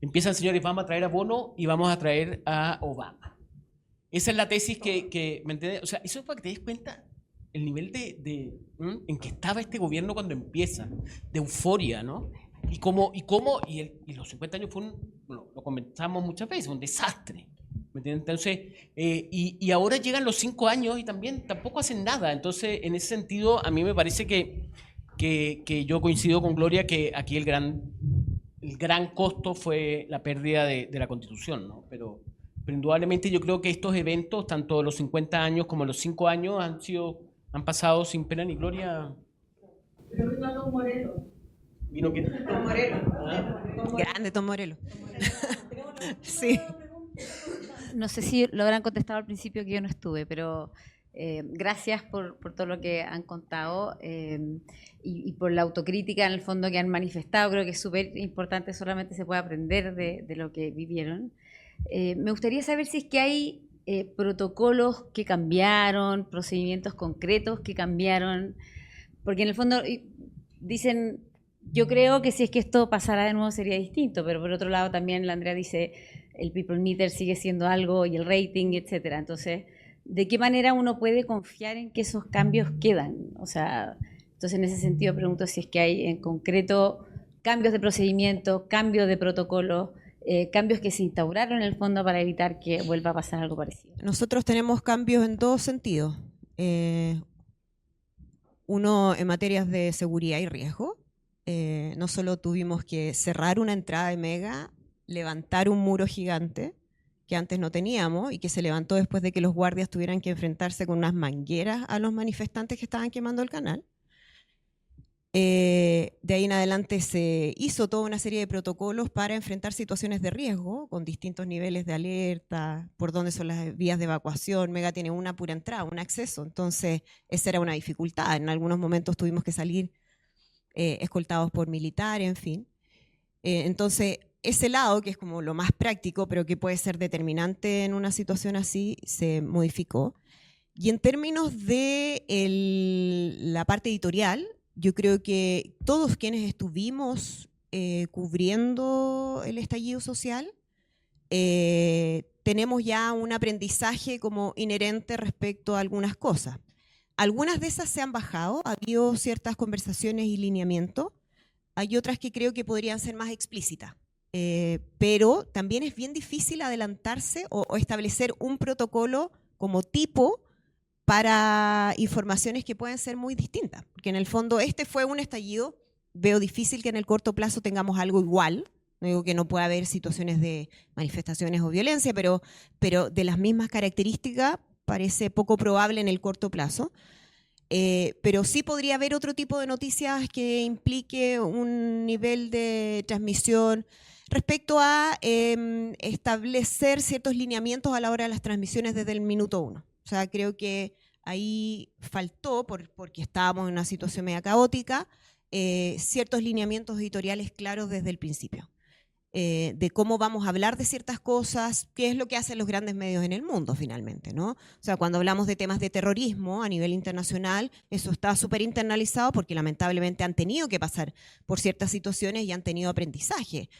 Empiezan, señores, vamos a traer a Bono y vamos a traer a Obama. Esa es la tesis que ¿me entiendes? O sea, eso es para que te des cuenta el nivel en que estaba este gobierno cuando empieza, de euforia, ¿no? Y los 50 años lo comentamos muchas veces, un desastre. ¿Me entiendes? Entonces, y ahora llegan los 5 años y también tampoco hacen nada. Entonces, en ese sentido, a mí me parece que yo coincido con Gloria que aquí el gran costo fue la pérdida de la Constitución, ¿no? Pero indudablemente yo creo que estos eventos, tanto los 50 años como los 5 años, han pasado sin pena ni gloria. Pero vino Tom Morello. ¿Vino quién? Tom Morello. Grande Tom Morello. Sí. No sé si lo habrán contestado al principio, que yo no estuve, pero gracias por todo lo que han contado y por la autocrítica en el fondo que han manifestado. Creo que es súper importante, solamente se puede aprender de lo que vivieron. Me gustaría saber si es que hay protocolos que cambiaron, procedimientos concretos que cambiaron, porque en el fondo dicen, yo creo que si es que esto pasara de nuevo sería distinto, pero por otro lado también la Andrea dice, el people meter sigue siendo algo y el rating, etcétera. Entonces, ¿de qué manera uno puede confiar en que esos cambios quedan? O sea, entonces en ese sentido pregunto si es que hay en concreto cambios de procedimiento, cambios de protocolo, cambios que se instauraron en el fondo para evitar que vuelva a pasar algo parecido. Nosotros tenemos cambios en dos sentidos. Uno en materias de seguridad y riesgo. No solo tuvimos que cerrar una entrada de Mega, levantar un muro gigante que antes no teníamos y que se levantó después de que los guardias tuvieran que enfrentarse con unas mangueras a los manifestantes que estaban quemando el canal. De ahí en adelante se hizo toda una serie de protocolos para enfrentar situaciones de riesgo con distintos niveles de alerta, por dónde son las vías de evacuación. Mega tiene una pura entrada, un acceso, entonces esa era una dificultad. En algunos momentos tuvimos que salir escoltados por militares, en fin. Entonces, ese lado, que es como lo más práctico, pero que puede ser determinante en una situación así, se modificó. Y en términos de la parte editorial, yo creo que todos quienes estuvimos cubriendo el estallido social, tenemos ya un aprendizaje como inherente respecto a algunas cosas. Algunas de esas se han bajado, ha habido ciertas conversaciones y lineamientos, hay otras que creo que podrían ser más explícitas. Pero también es bien difícil adelantarse o establecer un protocolo como tipo para informaciones que pueden ser muy distintas. Porque en el fondo este fue un estallido, veo difícil que en el corto plazo tengamos algo igual. No digo que no pueda haber situaciones de manifestaciones o violencia, pero de las mismas características parece poco probable en el corto plazo. Pero sí podría haber otro tipo de noticias que implique un nivel de transmisión respecto a establecer ciertos lineamientos a la hora de las transmisiones desde el minuto 1. O sea, creo que ahí faltó, porque estábamos en una situación media caótica, ciertos lineamientos editoriales claros desde el principio. De cómo vamos a hablar de ciertas cosas, qué es lo que hacen los grandes medios en el mundo finalmente, ¿no? O sea, cuando hablamos de temas de terrorismo a nivel internacional, eso está súper internalizado porque lamentablemente han tenido que pasar por ciertas situaciones y han tenido aprendizaje.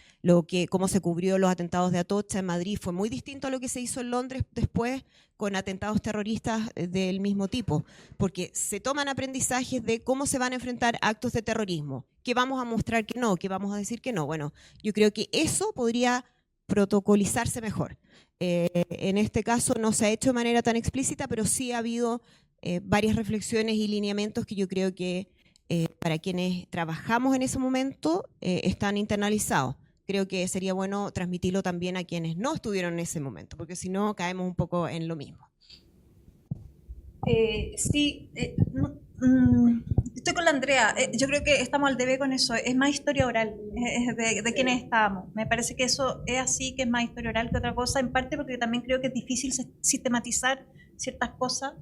Cómo se cubrió los atentados de Atocha en Madrid fue muy distinto a lo que se hizo en Londres después con atentados terroristas del mismo tipo, porque se toman aprendizajes de cómo se van a enfrentar actos de terrorismo, qué vamos a mostrar que no, qué vamos a decir que no. Bueno, yo creo que eso podría protocolizarse mejor. En este caso no se ha hecho de manera tan explícita, pero sí ha habido varias reflexiones y lineamientos que yo creo que para quienes trabajamos en ese momento están internalizados. Creo que sería bueno transmitirlo también a quienes no estuvieron en ese momento, porque si no caemos un poco en lo mismo. Sí, estoy con la Andrea. Yo creo que estamos al debe con eso. Es más historia oral de quienes estábamos. Me parece que eso es así, que es más historia oral que otra cosa, en parte porque también creo que es difícil sistematizar ciertas cosas.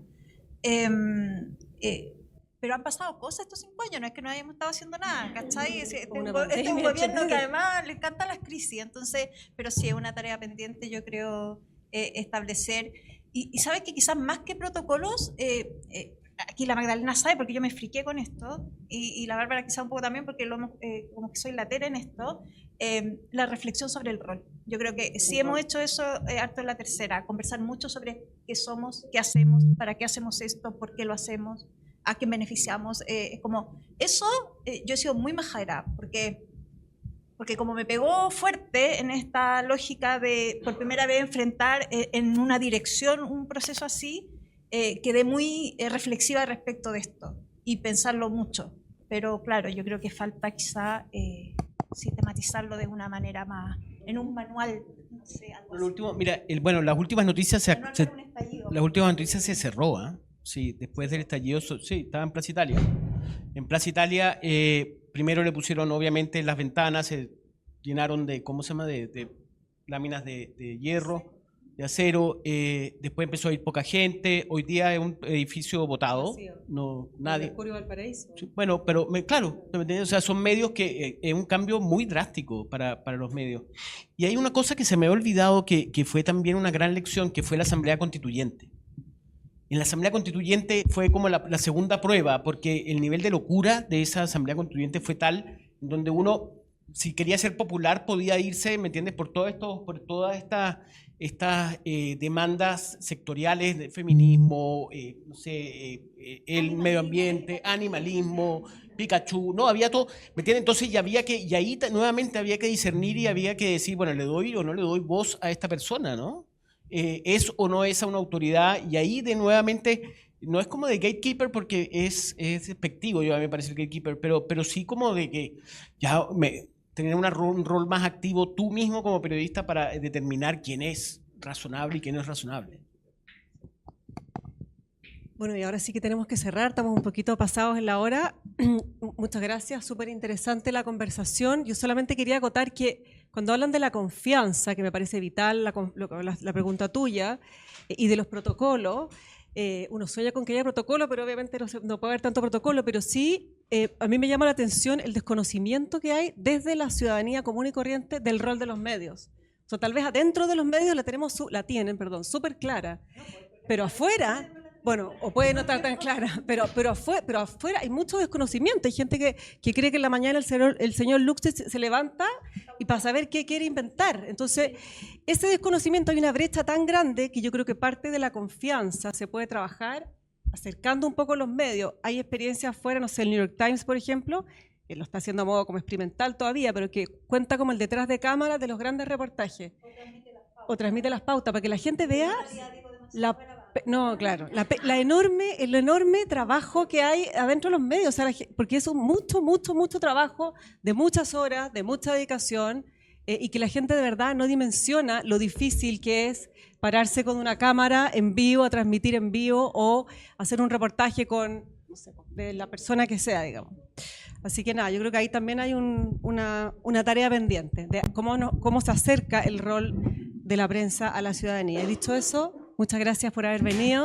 Pero han pasado cosas estos 5 años, no es que no hayamos estado haciendo nada, ¿cachai? Este es un gobierno que además le encantan las crisis, entonces, pero sí es una tarea pendiente, yo creo, establecer. Y sabes que quizás más que protocolos, aquí la Magdalena sabe porque yo me friqué con esto, y la Bárbara quizá un poco también porque como que soy latera en esto, la reflexión sobre el rol. Yo creo que sí hemos hecho eso harto en la tercera, conversar mucho sobre qué somos, qué hacemos, para qué hacemos esto, por qué lo hacemos, a quién beneficiamos. Como eso, yo he sido muy majadera, porque como me pegó fuerte en esta lógica de por primera vez enfrentar en una dirección un proceso así, quedé muy reflexiva respecto de esto y pensarlo mucho. Pero claro, yo creo que falta quizá sistematizarlo de una manera más, en un manual, no sé, algo Lo último, mira, las últimas noticias se cerró, ¿ah? Sí, después del estallido, sí, estaba en Plaza Italia. En Plaza Italia, primero le pusieron obviamente las ventanas, se llenaron de, ¿cómo se llama?, de láminas de hierro, de acero, después empezó a ir poca gente, hoy día es un edificio botado, no, nadie. Mercurio Valparaíso. Sí, bueno, pero claro, o sea, son medios que es un cambio muy drástico para los medios. Y hay una cosa que se me ha olvidado que fue también una gran lección, que fue la Asamblea Constituyente. En la Asamblea Constituyente fue como la segunda prueba, porque el nivel de locura de esa Asamblea Constituyente fue tal, donde uno, si quería ser popular, podía irse, ¿me entiendes?, por todas estas demandas sectoriales de feminismo, no sé, el medio ambiente, animalismo, Pikachu, no, había todo, ¿me entiendes? Entonces y ahí nuevamente había que discernir y había que decir, bueno, ¿le doy o no le doy voz a esta persona, no? ¿Es o no es a una autoridad? Y ahí de nuevamente, no es como de gatekeeper porque es despectivo, yo a mí me parece el gatekeeper, pero sí como de que ya tener un rol más activo tú mismo como periodista para determinar quién es razonable y quién no es razonable. Bueno, y ahora sí que tenemos que cerrar, estamos un poquito pasados en la hora. Muchas gracias, súper interesante la conversación. Yo solamente quería acotar que cuando hablan de la confianza, que me parece vital la pregunta tuya, y de los protocolos, uno sueña con que haya protocolo, pero obviamente no puede haber tanto protocolo, pero sí, a mí me llama la atención el desconocimiento que hay desde la ciudadanía común y corriente del rol de los medios. O sea, tal vez adentro de los medios la tienen, súper clara, pero afuera... Bueno, o puede no estar tan clara, pero afuera hay mucho desconocimiento. Hay gente que cree que en la mañana el señor Lux se levanta y para saber qué quiere inventar. Entonces, ese desconocimiento, hay una brecha tan grande que yo creo que parte de la confianza se puede trabajar acercando un poco los medios. Hay experiencias afuera, no sé, el New York Times, por ejemplo, que lo está haciendo a modo como experimental todavía, pero que cuenta como el detrás de cámara de los grandes reportajes. O transmite las pautas para que la gente vea el enorme trabajo que hay adentro de los medios, o sea, porque es mucho trabajo de muchas horas, de mucha dedicación, y que la gente de verdad no dimensiona lo difícil que es pararse con una cámara en vivo, a transmitir en vivo o hacer un reportaje con, no sé, de la persona que sea, digamos. Así que nada, yo creo que ahí también hay una tarea pendiente de cómo se acerca el rol de la prensa a la ciudadanía. Y dicho eso, muchas gracias por haber venido.